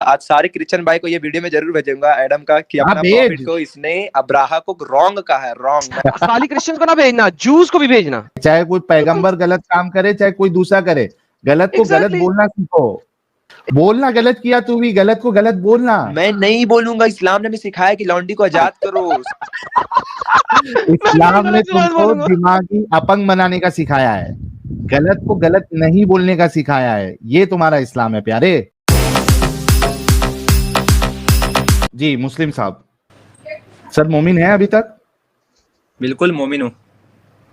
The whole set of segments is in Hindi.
आज सारे क्रिश्चियन भाई को ये वीडियो में जरूर भेजूंगा एडम का कि अपना प्रॉफिट को इसने अब्राहा को रॉन्ग कहा है, रॉन्ग। खाली क्रिश्चियंस को ना भेजना, जूस को भी भेजना। चाहे कोई पैगंबर गलत काम करे, चाहे कोई दूसरा करे, गलत को गलत बोलना सीखो। बोलना गलत किया तू भी, गलत को गलत बोलना। मैं नहीं बोलूंगा, इस्लाम ने भी सिखाया कि लौंडी को आजाद करो। इस्लाम ने तुमको दिमागी अपंग बनाने का सिखाया है, गलत को गलत नहीं बोलने का सिखाया है। ये तुम्हारा इस्लाम है प्यारे जी। मुस्लिम साहब, सर मोमिन है अभी तक? बिल्कुल मोमिन हूँ।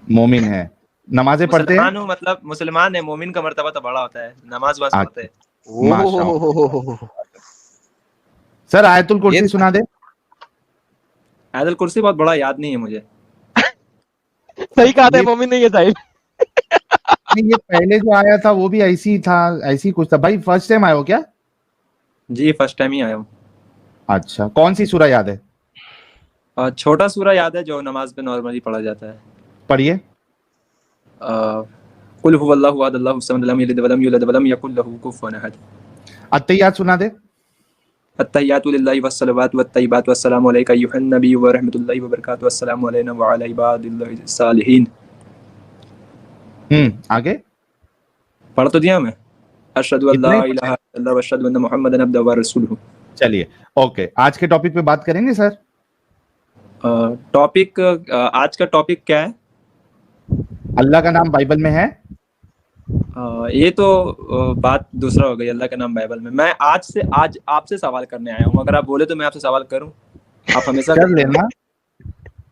मोमिन है, नमाजें पढ़ते हैं? मतलब मुसलमान है, मोमिन का मर्तबा तो बड़ा होता है, नमाज वाज पढ़ते हैं। सर आयतुल कुर्सी सुना दे। आयतुल कुर्सी बहुत बड़ा याद नहीं है मुझे। सही कहा था, मोमिन नहीं है साहिब। ये पहले जो आया था वो भी ऐसी था, ऐसी कुछ था। भाई फर्स्ट टाइम आए हो क्या? जी फर्स्ट टाइम ही आया हूँ। अच्छा, कौन सी सूरा याद है? छोटा सूरा याद है जो नमाज पे नॉर्मली पढ़ा जाता है। पढ़िए। कुल हुवल्लाहु अहद अल्लाहु समद लम यलिद वलम यूलद वलम यकुल लहू कुफुवन अहद। अत्तहियात सुना दे। अत्तहियातु लिल्लाहि वस्सलावातु वत्तय्यिबातु वस्सलामु अलैका अय्युहन नबिय्यु व रहमतुल्लाहि व बरकातुहू वस्सलामु अलैना व अला इबादिल्लाहि सालिहीन। आगे पढ़ तो दिया मैं। अशहदु अल्ला इलाहा इल्लल्लाह व अशहदु अन्ना मुहम्मदन अब्दुहु व रसूलुहु। चलिए ओके, आज के टॉपिक पे बात करेंगे सर। टॉपिक आज का टॉपिक क्या है? अल्लाह का नाम बाइबल में है? ये तो बात दूसरा हो गई। अल्लाह का नाम बाइबल में, मैं आज आपसे सवाल करने आया हूँ। अगर आप बोले तो मैं आपसे सवाल करूँ? आप हमेशा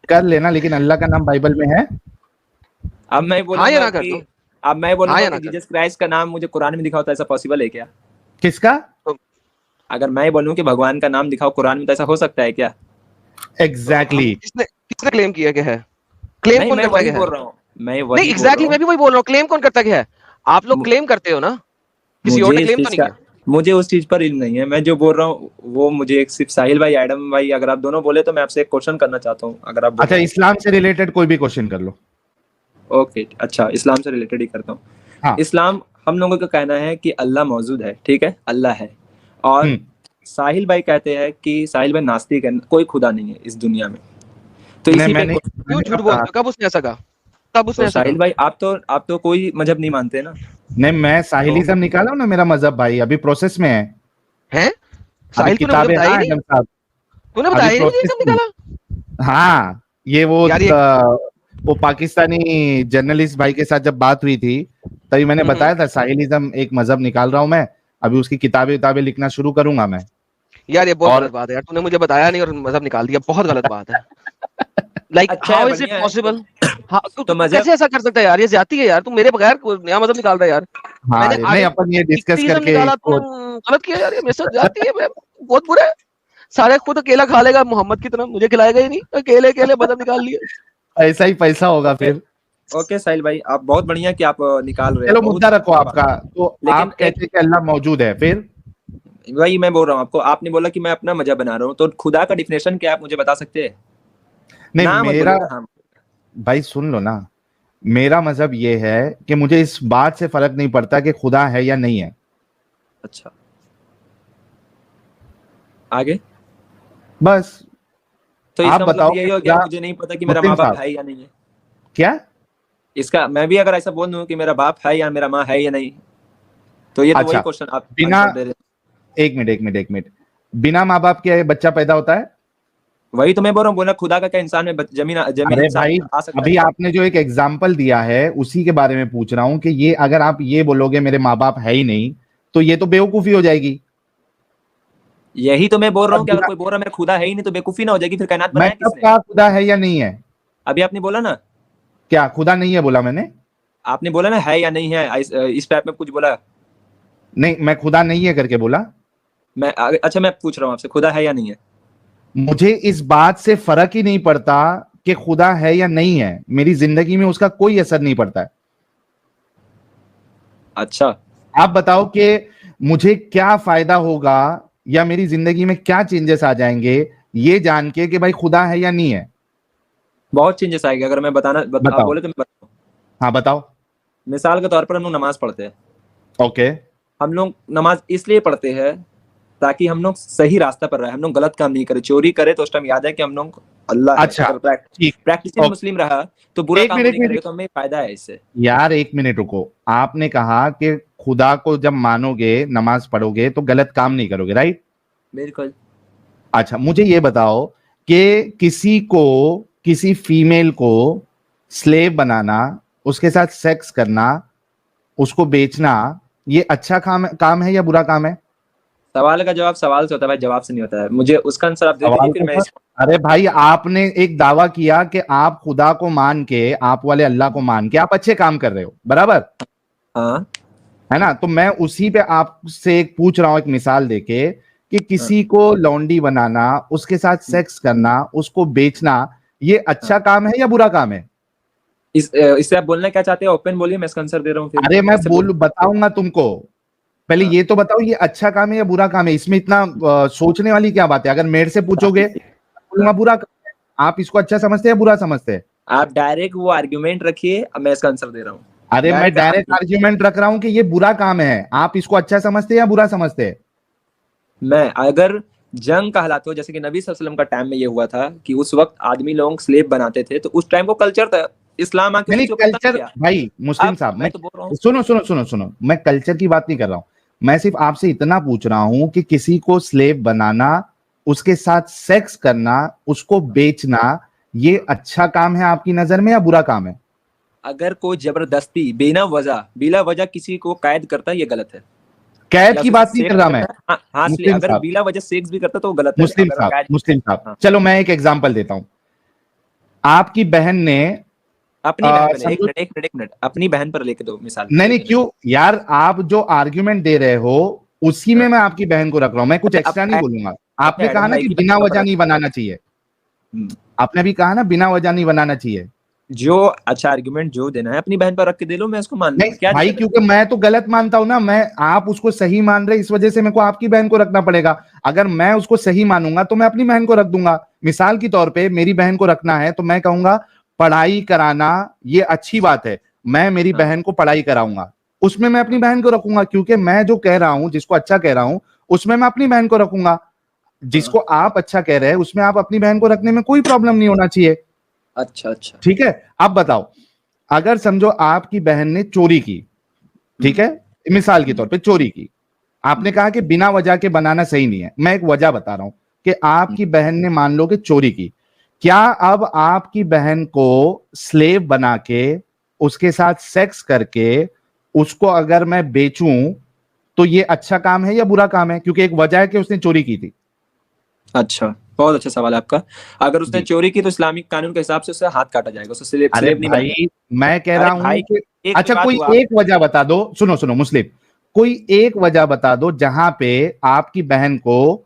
कर लेना, लेकिन अल्लाह का नाम बाइबल में है? अब मैं बोलूंगा कि जीसस क्राइस्ट का नाम मुझे कुरान में दिखाओ, तो ऐसा पॉसिबल है क्या? किसका? अगर मैं बोलूं कि भगवान का नाम दिखाओ कुरान में, तो ऐसा हो सकता है क्या? एग्जैक्टली। किसने क्लेम किया क्या है? क्लेम कौन करता है? बोल रहा हूँ मैं भी वही बोल रहा हूँ। क्लेम कौन करता है? आप लोग क्लेम करते हो ना, किसी और ने क्लेम तो नहीं किया। मुझे उस चीज पर इल्म नहीं है। मैं जो बोल रहा हूँ वो मुझे एक सिर्फ साहिल भाई, एडम भाई, अगर आप दोनों बोले तो मैं आपसे एक क्वेश्चन करना चाहता हूँ। अगर आप अच्छा, इस्लाम से रिलेटेड कोई भी क्वेश्चन कर लो। ओके, अच्छा इस्लाम से रिलेटेड ही करता हूँ। हाँ। इस्लाम, हम लोगों का कहना है कि अल्लाह मौजूद है, ठीक है, अल्लाह है। और साहिल भाई कहते हैं कि साहिल भाई नास्तिक है, कोई खुदा नहीं है इस दुनिया में। तो इसी पे क्यों झूठ बोलते हो? कब उसने ऐसा कहा? साहिल भाई आप तो कोई मजहब नहीं मानते ना? नहीं, मैं साहिलिज्म निकाला हूं ना, मेरा मजहब भाई अभी प्रोसेस में है। साहिल की किताबें हैं आदम साहब, तूने बताया नहीं ये सब निकाला? हाँ, ये वो पाकिस्तानी जर्नलिस्ट भाई के साथ जब बात हुई थी तभी मैंने बताया था साहिलिज्म एक मजहब निकाल रहा हूं मैं। अभी उसकी किताबें लिखना शुरू करूंगा मैं। यार ये बहुत गलत बात है यार, तूने मुझे बताया नहीं और मजहब निकाल दिया, बहुत गलत बात है। Like how is it possible? तो कैसे ऐसा कर सकता है यार? ये ज्यादती है यार, तू मेरे बगैर नया मजहब निकाल रहा है यार। हाँ, नहीं अपन ये डिस्कस करके गलत किया यार, ये मेरे साथ ज्यादती है, बहुत बुरा है। सारे खुद अकेला खा लेगा मोहम्मद की तरह, मुझे खिलाएगा ही नहीं, अकेले मजहब निकाल लिया। ऐसा ही पैसा होगा फिर। ओके साहिल भाई, आप बहुत बढ़िया कि आप निकाल रहे हैं। चलो मुद्दा रखो आपका। तो आप कहते हैं कि अल्लाह मौजूद है, फिर वही मैं बोल रहा हूँ आपको। आपने बोला कि मैं अपना मजहब बना रहा हूँ, तो खुदा का डिफिनेशन क्या आप मुझे बता सकते हैं? नहीं, मेरा भाई सुन लो ना, मेरा मजहब ये है कि मुझे इस बात से फर्क नहीं पड़ता कि खुदा है या नहीं है। अच्छा, आगे बस। तो इसका मतलब यही हो गया मुझे नहीं पता कि मेरा माँ बाप है या नहीं है? क्या इसका मैं भी अगर ऐसा बोल दूं कि मेरा बाप है या मेरा माँ है या नहीं, तो ये तो वही क्वेश्चन आप बिना एक मिनट बिना माँ बाप के बच्चा पैदा होता है? वही तो मैं बोल रहा हूँ, बोला खुदा का क्या इंसान में जमीन भाई अभी आपने जो एक एग्जाम्पल दिया है उसी के बारे में पूछ रहा हूँ कि ये अगर आप ये बोलोगे मेरे माँ बाप है ही नहीं, तो ये तो बेवकूफी हो जाएगी। यही तो मैं बोल रहा हूँ कि अगर कोई बोल रहा है मेरा खुदा है ही नहीं, तो बेवकूफी ना हो जाएगी? फिर कायनात बनाया किसने? क्या खुदा है या नहीं है? अभी आपने बोला ना। क्या खुदा नहीं है बोला मैंने? आपने बोला ना है या नहीं है, इस टाइप में कुछ बोला नहीं, मैं खुदा नहीं है करके बोला। अच्छा मैं पूछ रहा हूँ आपसे, खुदा है या नहीं है? मुझे इस बात से फर्क ही नहीं पड़ता कि खुदा है या नहीं है, मेरी जिंदगी में उसका कोई असर नहीं पड़ता है। अच्छा, आप बताओ कि मुझे क्या फायदा होगा या मेरी जिंदगी में क्या चेंजेस आ जाएंगे ये जान के कि भाई खुदा है या नहीं है? बहुत चेंजेस आएंगे अगर मैं बताना बोले तो मैं बताऊं। हाँ बताओ। मिसाल के तौर पर हम लोग नमाज पढ़ते हैं। ओके। हम लोग नमाज इसलिए पढ़ते हैं ताकि हम लोग सही रास्ता पर रहे, हम लोग गलत काम नहीं करे, चोरी करे तो उस टाइम याद है कि हम लोग अल्लाह अच्छा, प्रैक्टिसिंग मुस्लिम रहा तो बुरा काम नहीं करेंगे, तो हमें फायदा है इससे। यार एक मिनट रुको, आपने कहा कि खुदा को जब मानोगे, नमाज पढ़ोगे तो गलत काम नहीं करोगे, राइट? बिल्कुल। अच्छा, मुझे ये बताओ कि किसी फीमेल को स्लेव बनाना, उसके साथ सेक्स करना, उसको बेचना, ये अच्छा काम है या बुरा काम है? सवाल का जवाब सवाल से होता है भाई, जवाब से नहीं होता है। मुझे उसका आंसर आप दे दीजिए, फिर मैं अरे भाई, आपने एक दावा किया कि आप खुदा को मान के, आप वाले अल्लाह को मान के आप अच्छे काम कर रहे हो, बराबर? हाँ, है ना? तो मैं उसी पे आपसे एक पूछ रहा हूं, एक मिसाल देके, कि किसी को लौंडी बनाना, उसके साथ सेक्स करना, उसको बेचना, ये अच्छा काम है या बुरा काम है? इससे आप बोलना क्या चाहते हैं? ओपन बोलिए, मैं इसका आंसर दे रहा हूँ। अरे मैं बताऊंगा तुमको, पहले ये तो बताओ ये अच्छा काम है या बुरा काम है? इसमें इतना सोचने वाली क्या बात है? अगर मेरे से पूछोगे बोलूंगा बुरा काम है। आप इसको अच्छा समझते हैं बुरा समझते हैं? आप डायरेक्ट वो आर्ग्यूमेंट रखिए, मैं इसका आंसर दे रहा हूँ। अरे मैं डायरेक्ट आर्ग्यूमेंट रख रहा हूं कि ये बुरा काम है, आप इसको अच्छा समझते हैं या बुरा समझते हैं? मैं अगर जंग कहलाते हो, जैसे कि नबी सल्लल्लाहु अलैहि वसल्लम का टाइम में ये हुआ था कि उस वक्त आदमी लोग स्लेव बनाते थे, तो उस टाइम को कल्चर था, इस्लाम आके कल्चर भाई मुस्लिम साहब, मैं तो बोल रहा हूं, सुनो, मैं कल्चर की बात नहीं कर रहा हूं, मैं सिर्फ आपसे इतना पूछ रहा हूं कि किसी को स्लेव बनाना, उसके साथ सेक्स करना, उसको बेचना, ये अच्छा काम है आपकी नजर में या बुरा काम है? अगर कोई जबरदस्ती बिना वजह किसी को कैद करता है, ये गलत है। कैद की बात नहीं कर रहा मैं। हाँ, अगर बिला वजह सेक्स भी करता तो वो गलत है। मुस्लिम साहब, चलो मैं एक एग्जांपल देता हूं। आपकी बहन ने अपनी बहन, एक मिनट अपनी बहन पर लेके दो मिसाल। नहीं क्यों यार, आप जो आर्ग्यूमेंट दे रहे हो उसी में मैं आपकी बहन को रख रहा हूं, मैं कुछ एक्स्ट्रा नहीं बोलूंगा। आपने कहा ना कि बिना वजह नहीं बनाना चाहिए, आपने भी कहा ना बिना वजह नहीं बनाना चाहिए। जो अच्छा आर्गुमेंट जो देना है अपनी बहन पर रख के दे लो, मैं उसको मान लूंगा। क्या भाई, क्योंकि मैं तो गलत मानता हूं ना, मैं आप उसको सही मान रहे, इस वजह से मेरे को आपकी बहन को रखना पड़ेगा। अगर मैं उसको सही मानूंगा तो मैं अपनी बहन को रख दूंगा। मिसाल के तौर पे मेरी बहन को रखना है तो मैं कहूंगा पढ़ाई कराना ये अच्छी बात है, मैं मेरी बहन को पढ़ाई कराऊंगा, उसमें मैं अपनी बहन को रखूंगा, क्योंकि मैं जो कह रहा हूं, जिसको अच्छा कह रहा हूं, उसमें मैं अपनी बहन को रखूंगा। जिसको आप अच्छा कह रहे हैं उसमें आप अपनी बहन को रखने में कोई प्रॉब्लम नहीं होना चाहिए। अच्छा, ठीक है। अब बताओ, अगर समझो आपकी बहन ने चोरी की, ठीक है, मिसाल के तौर पे चोरी की, आपने कहा कि बिना वजह के बनाना सही नहीं है, मैं एक वजह बता रहा हूं कि आपकी बहन ने मान लो कि चोरी की, क्या अब आपकी बहन को स्लेव बना के, उसके साथ सेक्स करके, उसको अगर मैं बेचूं तो ये अच्छा काम है या बुरा काम है? क्योंकि एक वजह है कि उसने चोरी की थी। अच्छा, बहुत अच्छा सवाल है आपका। अगर उसने चोरी की तो इस्लामिक कानून के हिसाब से उसे हाथ काटा जाएगा, उसे स्लेव नहीं भाई मैं कह रहा हूं कि अच्छा कोई एक वजह बता दो, सुनो मुस्लिम, कोई एक वजह बता दो जहां पे आपकी बहन को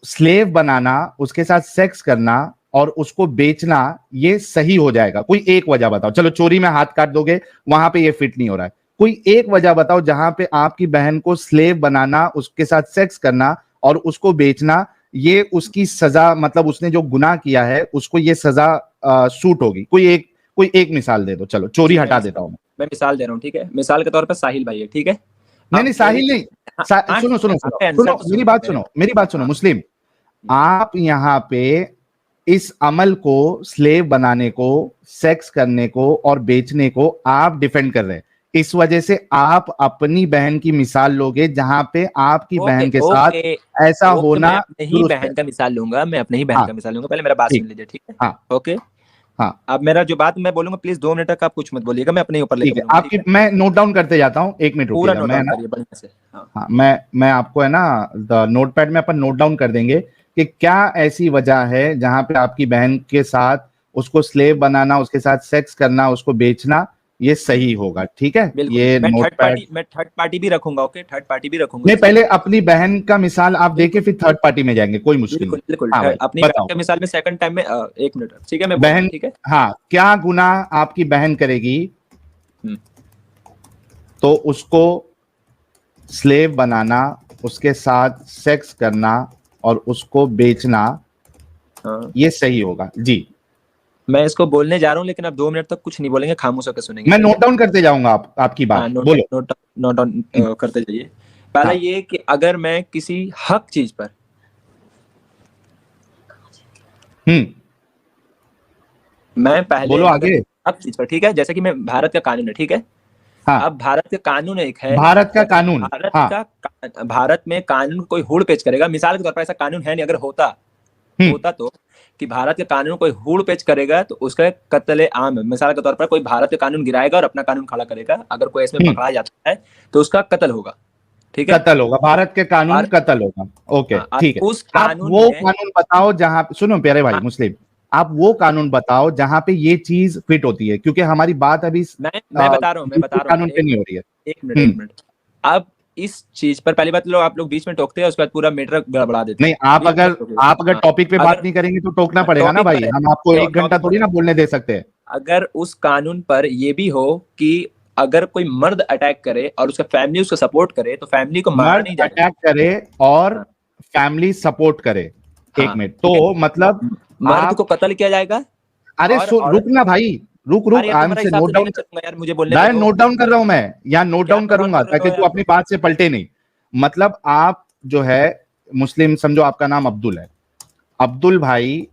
स्लेव बनाना, उसके साथ सेक्स करना और उसको बेचना ये सही हो जाएगा। कोई एक वजह बताओ। चलो चोरी में हाथ काट दोगे, वहां पे ये फिट नहीं हो रहा है। कोई एक वजह बताओ जहां पे आपकी बहन को स्लेव बनाना, उसके साथ सेक्स करना और उसको बेचना, ये उसकी सजा, मतलब उसने जो गुनाह किया है उसको ये सजा सूट होगी। कोई एक मिसाल दे दो। चलो चोरी हटा देता हूं मैं मिसाल दे रहा हूं, ठीक है। मिसाल के तौर पर साहिल भाई है, ठीक है। नहीं साहिल नहीं, सुनो मेरी बात सुनो मुस्लिम, आप यहाँ पे इस अमल को, स्लेव बनाने को, सेक्स करने को और बेचने को आप डिफेंड कर रहे हैं। इस वजह से आप अपनी बहन की मिसाल लोगे जहां पे आपकी बहन के साथ ऐसा होना। मैं अपने ही बहन का मिसाल लूंगा, मैं अपने ही बहन का मिसाल लूंगा। पहले मेरा बात सुन लीजिए, ठीक है? हाँ, ओके, हाँ। अब मेरा जो बात मैं बोलूंगा प्लीज 2 मिनट तक आप कुछ मत बोलिएगा, मैं अपने ऊपर लेके बोलूंगा। आपकी मैं नोट डाउन करते जाता हूँ, 1 मिनट पूरा नोट डाउन करिए बढ़िया से। हाँ, मैं आपको है ना नोटपैड में अपन नोट डाउन कर देंगे कि क्या ऐसी वजह है जहां पे आपकी बहन के साथ उसको स्लेव बनाना, उसके साथ सेक्स करना, उसको बेचना ये सही होगा। ठीक है, ये मैं थर्ड पार्टी भी रखूंगा। ओके, थर्ड पार्टी भी रखूंगा। नहीं, पहले अपनी बहन का मिसाल आप देके फिर थर्ड पार्टी में जाएंगे, कोई मुश्किल नहीं। बिल्कुल अपनी बहन का मिसाल में सेकंड टाइम में 1 मिनट, ठीक है? मैं बहन, ठीक है, हाँ, क्या गुनाह आपकी बहन करेगी तो उसको स्लेव बनाना, उसके साथ सेक्स करना और उसको बेचना, ये सही होगा जी। मैं इसको बोलने जा रहा हूँ, लेकिन आप 2 मिनट तक कुछ नहीं बोलेंगे, खामोश होकर सुनेंगे। मैं नोट डाउन करते जाऊंगा आपकी बात। बोलो। नोट डाउन करते जाइए। पहला ये कि अगर मैं किसी हक चीज पर मैं पहले बोलो आगे। हक चीज पर, ठीक है, जैसे कि मैं भारत का कानून है, ठीक है। हाँ। अब भारत का कानून एक है, भारत का कानून, भारत में कानून कोई हुड़ पेच करेगा, मिसाल के तौर पर ऐसा कानून है नहीं, अगर होता तो कि भारत के कानून कोई हुड़ पेच करेगा तो उसका कत्ले आम है। मिसाल के तौर पर कोई भारत के कानून गिराएगा और अपना कानून खड़ा करेगा, अगर कोई इसमें पकड़ा जाता है तो उसका कत्ल होगा, ठीक है, कत्ल होगा, भारत के कानून कत्ल होगा। ओके, ठीक है। उस कानून वो कानून बताओ जहां, सुनो प्यारे भाई मुस्लिम, आप वो कानून बताओ जहां पे ये चीज फिट होती है, क्योंकि हमारी बात अभी मैं बता रहा हूँ कानून पे नहीं हो रही है। एक मिनट। अब इस चीज पर पहली बात, आप लोग बीच में टोकते हैं, उसके बाद पूरा मैटर गड़बड़ा देते हैं। नहीं, आप अगर टॉपिक पे बात नहीं करेंगे तो टोकना पड़ेगा ना भाई, हम आपको 1 घंटा थोड़ी ना बोलने दे सकते हैं। अगर उस कानून पर ये भी हो कि अगर कोई मर्द अटैक करे और उसका फैमिली उसको सपोर्ट करे तो फैमिली को मारना नहीं जाएगा। अटैक करे और फैमिली सपोर्ट करे, एक मिनट, तो मतलब मर्द को कत्ल किया जाएगा। अरे रुक ना भाई, रुक नोट डाउन यार, मुझे बोलने दो। नोट डाउन कर रहा हूं मैं, या नोट डाउन करूंगा ताकि तू अपनी बात से पलटे नहीं। मतलब आप जो है मुस्लिम, समझो आपका नाम अब्दुल है, अब्दुल भाई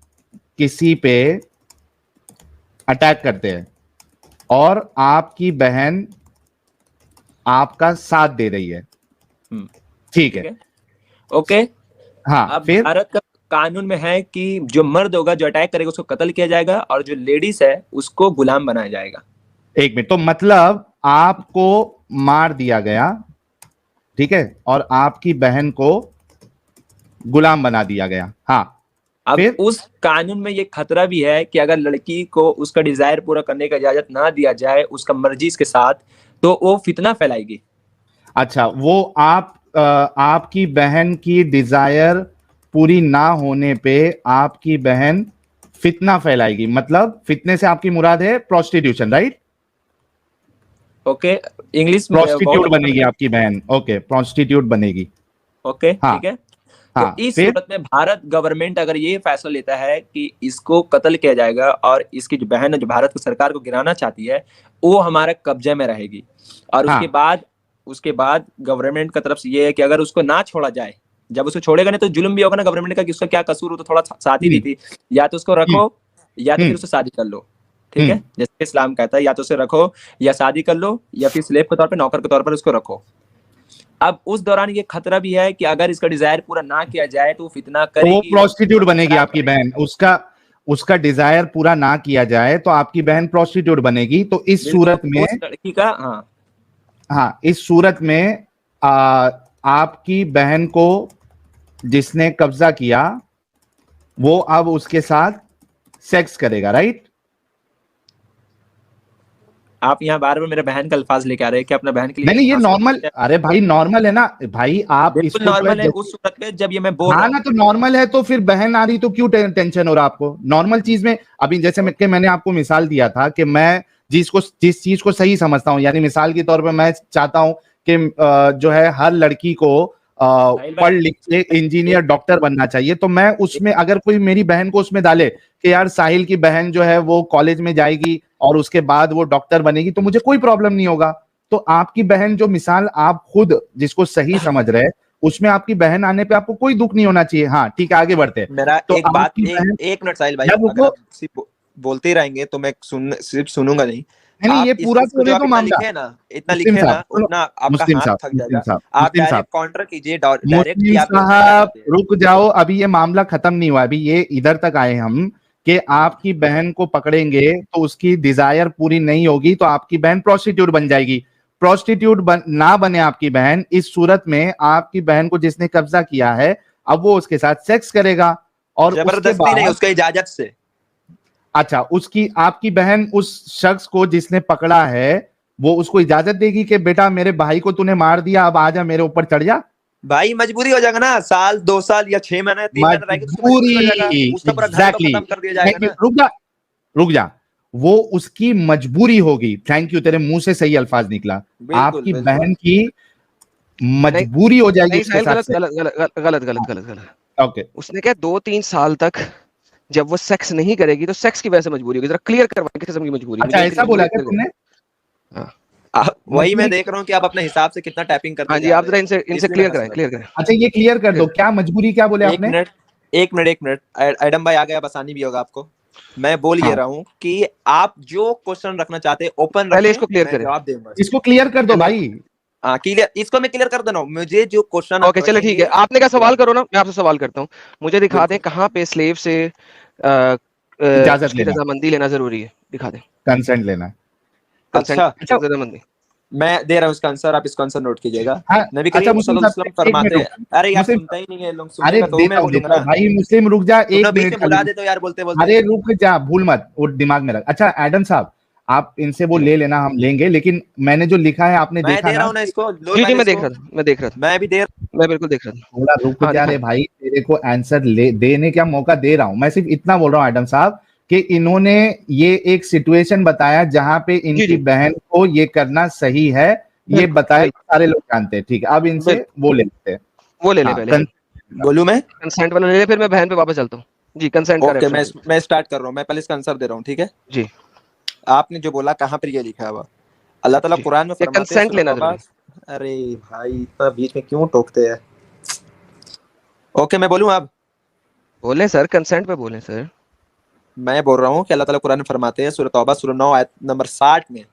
किसी पे अटैक करते हैं और आपकी बहन आपका साथ दे रही है, ठीक है, ओके। हाँ, अब भारत का कानून में है कि जो मर्द होगा जो अटैक करेगा उसको कत्ल किया जाएगा और जो लेडीज है उसको गुलाम बनाया जाएगा। एक मिनट, तो मतलब आपको मार दिया गया, ठीक है, और आपकी बहन को गुलाम बना दिया गया। हाँ, अब उस कानून में ये खतरा भी है कि अगर लड़की को उसका डिजायर पूरा करने का इजाजत ना दिया जाए उसका मर्जी के साथ, तो वो फितना फैलाएगी। अच्छा, वो आपकी बहन की डिजायर पूरी ना होने पे आपकी बहन फितना फैलाएगी, मतलब फितने से आपकी मुराद है prostitution, right? Okay, English prostitute बनेगी आपकी बहन, ओके, प्रोस्टिट्यूट बनेगी, ओके, ठीक है। तो इस सूरत में भारत गवर्नमेंट अगर ये फैसला लेता है कि इसको कत्ल किया जाएगा और इसकी जो बहन है जो भारत की सरकार को गिराना चाहती है वो हमारे कब्जे में रहेगी, और उसके बाद गवर्नमेंट की तरफ से ये है कि अगर उसको ना छोड़ा जाए, जब उसको छोड़ेगा नहीं तो जुल्म भी होगा ना गवर्नमेंट का कि उसका क्या कसूर हो, तो थोड़ा शादी दी थी, या तो उसको रखो या तो फिर उससे शादी कर लो, ठीक है, जैसे इस्लाम कहता है, या तो उसे रखो या शादी कर लो या फिर स्लेव के तौर पे, नौकर के तौर पर उसको रखो। अब उस दौरान ये खतरा भी है कि अगर इसका डिजायर पूरा ना किया जाए तो फितना करेगी, वो प्रोस्टिट्यूट बनेगी आपकी बहन, उसका डिजायर पूरा ना किया जाए तो आपकी बहन प्रोस्टिट्यूट बनेगी। तो इस सूरत में लड़की का हाँ, इस सूरत में आपकी बहन को जिसने कब्जा किया वो अब उसके साथ सेक्स करेगा, राइट? आप यहाँ बार बार मेरे बहन का अल्फाज लेके आ रहे हैं कि अपना बहन के लिए नहीं, ये नॉर्मल, अरे भाई नॉर्मल है ना भाई, आप इसको नॉर्मल है उस सूरत में जब ये मैं बोल रहा हूं ना, तो नॉर्मल है, तो फिर बहन आ रही तो क्यों टेंशन हो रहा आपको? नॉर्मल चीज में अभी जैसे मैंने आपको मिसाल दिया था कि मैं जिस चीज को सही समझता हूं, यानी मिसाल के तौर पर मैं चाहता हूं कि जो है हर लड़की को पढ़ लिख के इंजीनियर डॉक्टर बनना चाहिए, तो मैं उसमें अगर कोई मेरी बहन को उसमें डाले कि यार साहिल की बहन जो है वो कॉलेज में जाएगी और उसके बाद वो डॉक्टर बनेगी, तो मुझे कोई प्रॉब्लम नहीं होगा। तो आपकी बहन जो मिसाल आप खुद जिसको सही समझ रहे, उसमें आपकी बहन आने पे आपको कोई दुख नहीं होना चाहिए। हाँ, ठीक है, आगे बढ़ते हैं। मेरा तो एक बात, एक मिनट साहिल भाई, अगर आप सिर्फ बोलते ही रहेंगे तो मैं सिर्फ सुनूंगा नहीं। नहीं, ये पूरा तो मामला लिखे ना, इतना लिखे ना, उतना आपका हाथ थक जाएगा। आप डायरेक्ट काउंटर कीजिए, डायरेक्ट साहब रुक जाओ, अभी ये मामला खत्म नहीं हुआ, अभी ये इधर तक आए हम कि आपकी बहन को पकड़ेंगे तो उसकी डिजायर पूरी नहीं होगी तो आपकी बहन प्रोस्टिट्यूट बन जाएगी। प्रोस्टिट्यूट ना बने आपकी बहन, इस सूरत में आपकी बहन को जिसने कब्जा किया है अब वो उसके साथ सेक्स करेगा, और जबरदस्ती नहीं, उसके इजाजत से। अच्छा, आपकी बहन उस शख्स को जिसने पकड़ा है वो उसको इजाजत देगी कि बेटा मेरे भाई को तूने मार दिया, अब आजा मेरे ऊपर चढ़ जा? भाई मजबूरी हो जाएगा ना, साल 2 साल या 6 महीने 3 महीने रहेगी, उसका पूरा घर तो खत्म कर दिया जाएगा ना। रुक जा, वो उसकी मजबूरी होगी। थैंक यू, तेरे मुंह से सही अल्फाज निकला, आपकी बहन की मजबूरी हो जाएगी। गलत। ओके, उसने क्या 2-3 साल तक जब वो सेक्स नहीं करेगी तो सेक्स की वजह से मजबूरी होगी। जरा क्लियर करवाएं किस किस्म की मजबूरी? अच्छा, ऐसा बोला क्या तुमने? वही मैं देख रहा हूँ कि आप अपने हिसाब से कितना टैपिंग करते हैं। हाँ जी, आप जरा इनसे क्लियर करें। अच्छा ये क्लियर कर दो, क्या मजबूरी क्या बोले आपने? एक मिनट एडम भाई आ गया, आसानी भी होगा आपको। मैं बोल ये रहा हूँ कि आप जो क्वेश्चन रखना चाहते हैं ओपन पहले इसको क्लियर करें। जवाब दूंगा। इसको क्लियर कर दो भाई। हाँ क्लियर, इसको मैं क्लियर कर देना हूँ। मुझे जो क्वेश्चन ओके चलो ठीक है, आपने क्या सवाल करो ना, मैं आपसे सवाल करता हूँ। मुझे दिखा दें कहाँ पे स्लेव से इजाजत लेना, रजामंदी लेना जरूरी है, दिखा दें। कंसेंट लेना। अच्छा रजामंदी मैं दे रहा हूँ इसका आंसर, आप इसका आंसर नोट कीजिएगा। नबी अच्छा, करीम सल्लल्लाहु अलैहि वसल्लम फरमाते हैं, अरे यार सुनता ही नहीं है लोग, सुनेगा तो मैं बोलूंगा ना भाई। मुस्लिम रुक जा एक मिनट, बुला दे तो यार बोलते बोलते। अरे रुक जा, भूल मत, वो दिमाग में रख। अच्छा एडम साहब, आप इनसे वो ले लेना, हम लेंगे, लेकिन मैंने जो लिखा है आपने देखा ना? इसको जी मैं देख रहा था, मैं भी मैं बिल्कुल देख रहा था। थोड़ा रुक जा रे भाई, तेरे को आंसर देने का मौका दे रहा हूं। मैं सिर्फ इतना बोल रहा हूँ एडम साहब कि इन्होंने ये एक सिचुएशन बताया जहां पे इनकी बहन को ये करना सही है, ये बताया, सारे लोग जानते हैं। ठीक है, अब इनसे वो ले लेते हैं, वो ले ले पहले। बोलूं मैं? कंसेंट वाला ले ले, फिर मैं बहन पे वापस चलता हूँ जी। कंसेंट का ओके, मैं स्टार्ट कर रहा हूँ। मैं पहले इसका आंसर दे रहा हूँ, ठीक है जी। आपने जो बोला कहाँ पर ये लिखा है, अल्लाह ताला कुरान में फरमाते हैं कंसेंट लेना जरूरी। अरे भाई इतना बीच में क्यों टोकते हैं? ओके मैं बोलूं? आप बोले सर, कंसेंट पे बोले सर। मैं बोल रहा हूँ कि अल्लाह ताला कुरान में फरमाते हैं सूरह तौबा सूरह 9 आयत नंबर 60 में,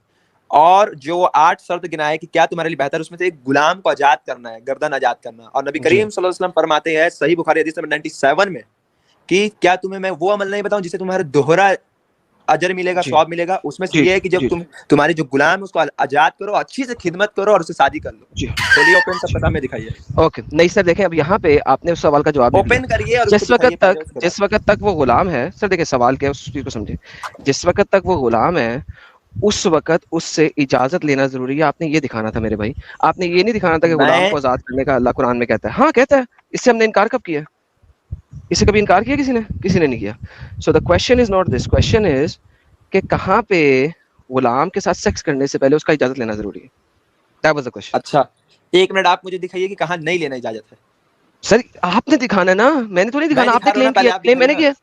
और जो 8 शर्त गिनाए कि क्या तुम्हारे लिए बेहतर, उसमें से एक गुलाम को आजाद करना है, गर्दन आजाद करना। और नबी करीम सल्लल्लाहु अलैहि वसल्लम फरमाते हैं सही बुखारी हदीस नंबर 97 में कि क्या तुम्हें मैं वो अमल नहीं बताऊं जिससे तुम्हारे दोहरा अजर मिलेगा, सवाब मिलेगा। उसमें से ये है कि जब तुम्हारी जो गुलाम है उसको आजाद करो, अच्छी से खिदमत करो और उससे शादी कर लो। चलिए ओपन सब पता में दिखाइए। ओके नहीं सर, देखें अब यहाँ पे आपने उस सवाल का जवाब ओपन करिए और जिस वक्त तक वो गुलाम है सर, देखिए सवाल क्या है उस चीज को समझे। जिस वक्त तक वो गुलाम है उस वक्त उससे इजाजत लेना जरूरी है। आपने ये दिखाना था मेरे भाई, आपने ये नहीं दिखाना था कि गुलाम को आजाद करने का अल्लाह कुरान में कहता है। हाँ कहता है, इससे हमने इनकार कब किया? इससे कभी इनकार किया किसी ने नहीं किया। So the question is not this, question is कि कहाँ पे गुलाम के साथ सेक्स करने से पहले उसका इजाजत लेना जरूरी है। That was the question. अच्छा एक मिनट, आप मुझे दिखाइए कि कहाँ नहीं लेना इजाजत है। सर आपने दिखाना ना, मैंने तो नहीं दिखाना। आपने क्लेम किया, क्लेम मैंने किया।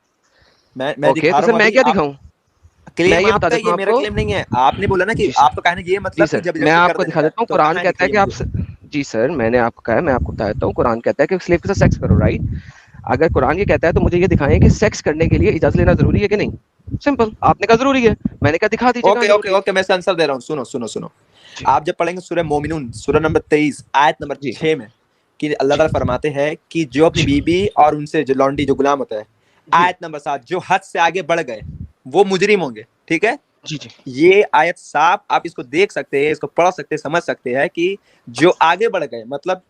मैं दिखा रहा हूं। मैं क्या दिखाऊं? क्लेम ये बता देता हूं, मेरा क्लेम नहीं है। आपने बोला ना कि आपका कहने ये मतलब कि जब मैं आपको दिखा देता हूं, कुरान कहता है कि आप जी सर मैंने आपको कहा है, मैं आपको बता देता हूं, कुरान कहता है कि स्लेव के साथ सेक्स करो, राइट? अगर कुरान ये कहता है तो मुझे ये दिखाएं कि सेक्स करने के लिए इजाजत लेना जरूरी है कि नहीं। सिंपल। आपने कहा जरूरी है, मैंने कहा दिखा दीजिए। ओके मैं इसका आंसर दे रहा हूँ। सुनो आप जब पढ़ेंगे सूरह मोमिनून सूरह नंबर 23 आयत नंबर 6 में कि अल्लाह ताला फरमाते हैं कि जो अपनी बीबी और उनसे जो लौंडी जो गुलाम होता है, आयत नंबर 7, जो हद से आगे बढ़ गए वो मुजरिम होंगे। ठीक है जी। ये आयत साफ, आप इसको देख सकते हैं, इसको पढ़ सकते हैं, समझ सकते हैं कि जो आगे बढ़ गए मतलब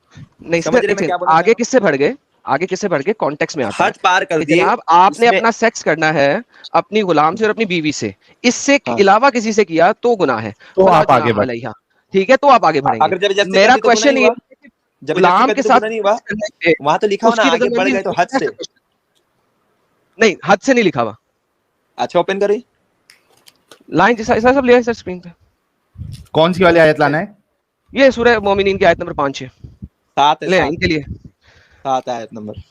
नहीं समझ रहे हैं आगे किससे बढ़ गए, आगे किससे बढ़ गए कॉन्टेक्स्ट में आता है। हद पार कर दिए। आपने अपना सेक्स करना है अपनी गुलाम से और अपनी बीवी से, इससे अलावा किसी से किया तो गुनाह है, तो आप आगे बढ़े। ठीक है, तो आप आगे बढ़ेंगे। मेरा क्वेश्चन ये, गुलाम के साथ वहां तो लिखा हुआ ना आगे बढ़ गए तो हद से नहीं, हद से नहीं लिखा हुआ। अच्छा ओपन करिए लाइन जैसा सब लिया है सर स्क्रीन पे। कौन सी वाली आयत लाना है? ये सूरह मोमिनीन की आयत नंबर 5-6 7 ले इनके लिए 7 आयत नंबर।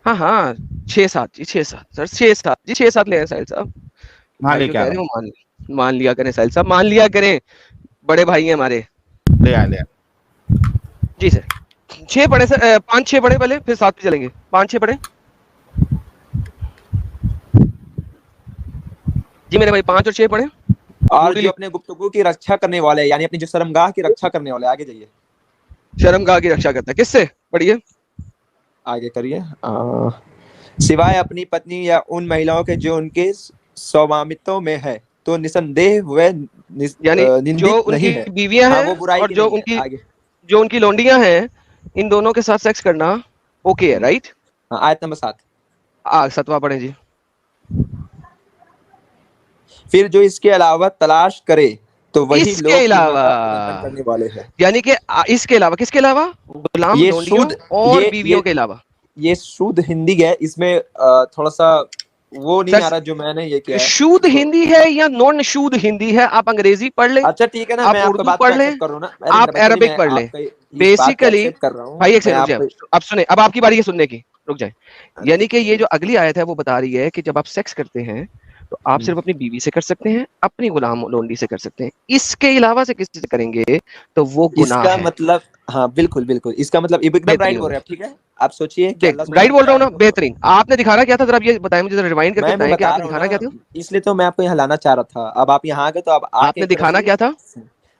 हाँ 6-7 जी, 6-7 सर, 6-7 जी, 6-7 ले साहिल साहब। हाँ ले क्या मान लिया करें साहिल साहब, मान लिया करें, बड़े भाई हैं हमारे। ले आ जी सर 6 पढ़े सर, 5-6 पढ़े पहले, फिर 7 पे चलेंगे। 5-6 पढ़े जी मेरे भाई, 5 और 6 पढ़े। और जो अपने गुफ्तगू की रक्षा करने वाले, यानी अपनी जो शर्मगाह की रक्षा करने वाले, आगे जाइए। शर्मगाह की रक्षा करता है किससे? पढ़िए आगे करिए। सिवाय अपनी पत्नी या उन महिलाओं के जो उनके स्वामित्व में है, तो निसंदेह वे यानी जो उनकी बीवियां हैं और जो उनकी लौंडियां हैं, इन दोनों के साथ सेक्स करना ओके है, राइट? आयत नंबर 7। 7वां पढ़े जी। फिर जो इसके अलावा तलाश करे तो वही इसके अलावा करने वाले हैं। यानी कि इसके अलावा, किसके अलावा? गुलाम, लौंडियों और बीवियों के अलावा। ये शुद्ध हिंदी है, इसमें थोड़ा सा वो नहीं आ रहा जो मैंने ये किया है। शुद्ध हिंदी है या नॉन शुद्ध हिंदी है? आप अंग्रेजी पढ़ लें, अच्छा ठीक है ना, मैं उर्दू पढ़ लें, आप अरबिक पढ़ लें। बेसिकली भाई एक सेकंड, अब सुने, अब आपकी बारी है सुनने की, रुक जाए। यानी कि ये जो अगली आयत है वो बता रही है कि जब आप सेक्स करते हैं तो आप सिर्फ अपनी बीवी से कर सकते हैं, अपनी गुलाम लोंडी से कर सकते हैं, इसके अलावा से किसी से करेंगे तो वो गुनाह इसका है। मतलब, हाँ बिल्कुल बिल्कुल, इसका मतलब एकदम राइट बोल रहे हैं आप, ठीक है। आप सोचिए कि अल्लाह राइट बोल रहा हूँ ना, बेहतरीन। आपने दिखाना क्या था जरा, आप ये बताएं मुझे, जरा रिवाइंड करके मैं बताएं कि बता आपने रहा हूँ दिखाना क्या था। ना, इसलिए तो मैं आपको यहाँ लाना चाह रहा था। अब आप यहाँ आ गए तो अब आके आपने एक तरह दिखाना से, क्या था।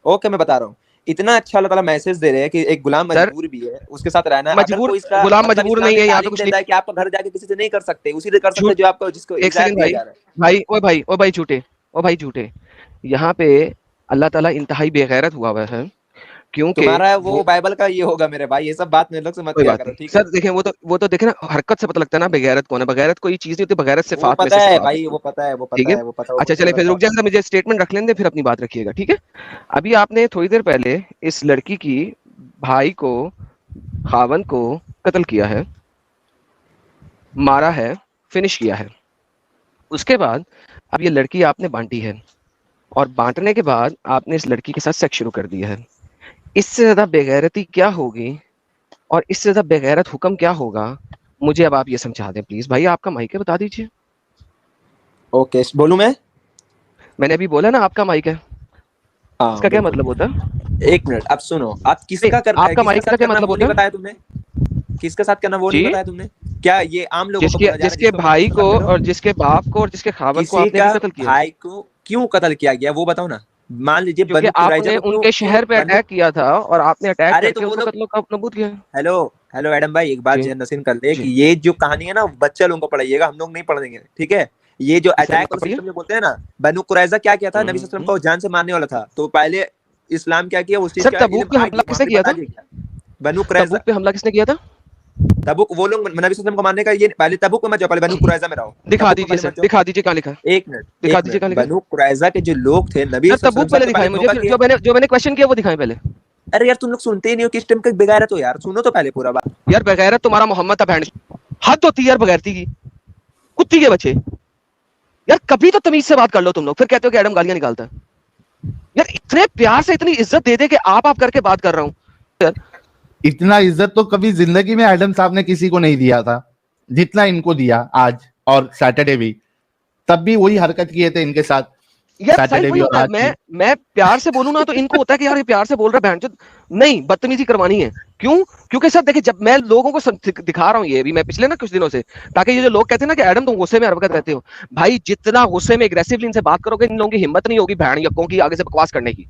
ओके मैं बता रहा हूँ। इतना अच्छा अल्लाह ताला मैसेज दे रहे हैं कि एक गुलाम सर मजबूर भी है, उसके साथ रहना है। अगर मजबूर, कोई इसका गुलाम मतलब मजबूर इस्लाम नहीं में है, यहाँ पे तालीम कुछ देता है कि आप घर जाके किसी से नहीं कर सकते, उसी से कर सकते झूठ। जो आपको, जिसको एक हिदायत सेकंड दिया भाई, जा रहा है। ओ भाई झूठे, ओ भाई झूठे। यहाँ पे अल्लाह ताला इंतहाई बेगैरत हुआ है, क्योंकि तुम्हारा वो वो, बाइबल का ये होगा मेरे भाई, ये सब बात मेरे लोग से मत कोई किया बात करो, नहीं ठीक है। सर, देखें वो तो देखें ना, हरकत से पता लगता है ना बेगैरत कौन है। बेगैरत कोई चीज नहीं होती, बेगैरत वो सिफात में पता से है सिफात भाई, होती है। वो पता है, वो ठीक पता है, है, वो पता, वो अच्छा मुझे चले, फिर पता रुक जाए, मुझे स्टेटमेंट रख लेने दें, फिर अपनी बात रखिएगा, ठीक है। अभी आपने थोड़ी देर पहले इस लड़की की भाई को, खावन को कत्ल किया है, मारा है, फिनिश किया है। उसके बाद अब ये लड़की आपने बांटी है, और बांटने के बाद आपने इस लड़की के साथ सेक्स शुरू कर दिया है। इससे ज्यादा बेगैरती क्या होगी, और इससे ज्यादा बेगैरत हुक्म क्या होगा, मुझे अब आप ये समझा दें प्लीज। भाई आपका माइक है, बता दीजिए। ओके बोलूं मैं? मैंने अभी बोला ना आपका माइक है, हाँ इसका क्या बिल्कुल मतलब होता बिल्कुल। है। एक मिनट, अब सुनो, आप नहीं, आपका किसके माइक साथ का क्या करना मतलब वो नहीं होता है बताया तुमने? किसके साथ करना वो नहीं जी। बताया तुमने? क्या ये आम लोगों को जिसके बोला जा रहा है जिसके जिसको करना भाई उसके को साथ करो? और जिसके बाप को और जिसके खावन को किसी आपने का अभी कत्ल किया, भाई को क्यों कत्ल किया गया वो बताओ ना। मान लीजिए क्योंकि बनु कुरैजा आपने को क्यों उनके क्यों शहर पे बनु, अटैक किया था और आपने अटैक अरे तो करके वो उनको लोग, कत्ल नबूद किया। हेलो हेलो एडम भाई, एक बात जी नसीन कर ले जी, कि ये जो कहानी है ना बच्चे लोगों को पढ़ाइएगा, हम लोग नहीं पढ़ेंगे, ठीक है। ये जो सर अटैक वाला पढ़िए। सिस्टम जो बोलते हैं ना, बनु कुरैजा क्या किया था, नबी सल्लल्लाहु अलैहि वसल्लम हम्म। को जान से मारने वाला था, तो पहले इस्लाम क्या किया, उस चीज सर का तबूक इल्म पे आ हमला गया, वहां किसने पे किया बता था, दिया बनु कुरैजा। तबूक पे हमला किसने किया था। तबुक वो लोग नबी सल्लल्लाहु अलैहि वसल्लम को मारने का, ये पहले तबुक में मत जाओ, पहले बनु कुरैजा में रहो, दिखा तबुक में दीजिए पहले सर, मत जाओ। दिखा दीजिए कहाँ लिखा है, एक मिनट, दिखा एक दीजिए मिनट, कहाँ लिखा है। बनु कुरैजा के जो लोग थे नबी सर सल्लल्लाहु अलैहि तबूक वसल्लम पहले से पहले दिखाएं मुझे, धोखा फिर किया। जो मैंने क्वेश्चन किया वो दिखाएं पहले। अरे यार तुम लोग सुनते ही नहीं हो, किस टाइम का बेगैरत हो यार, सुनो तो पहले पूरा बात। यार बगैरत तुम्हारा मोहम्मद था बहन, हद होती है यार बगैरती की, कुत्ती के बच्चे। यार कभी तो तमीज से बात कर लो तुम लोग, फिर कहते हो कि एडम गालियां निकालता है। यार इतने प्यार से इतनी इज्जत दे दे के आप करके बात कर रहा हूँ यार। इतना इज्जत तो कभी जिंदगी में एडम साहब ने किसी को नहीं दिया था जितना इनको दिया आज, और सैटरडे भी, तब भी वही हरकत किए थे इनके साथ, यार साइज सैटरडे वही भी और होता है, आज भी। मैं प्यार से बोलूं ना तो इनको होता है कि यार ये प्यार से बोल रहा है बहन, नहीं बदतमीजी करवानी है। क्यों? क्योंकि सर देखिए, जब मैं लोगों को दिखा रहा हूं ये भी, मैं पिछले ना कुछ दिनों से, ताकि ये जो लोग कहते हैं ना कि एडम तुम गुस्से में हर वक्त रहते हो, भाई जितना गुस्से में एग्रेसिवली इनसे बात करोगे, इन लोगों की हिम्मत नहीं होगी भैन यक्कों की आगे से बकवास करने की।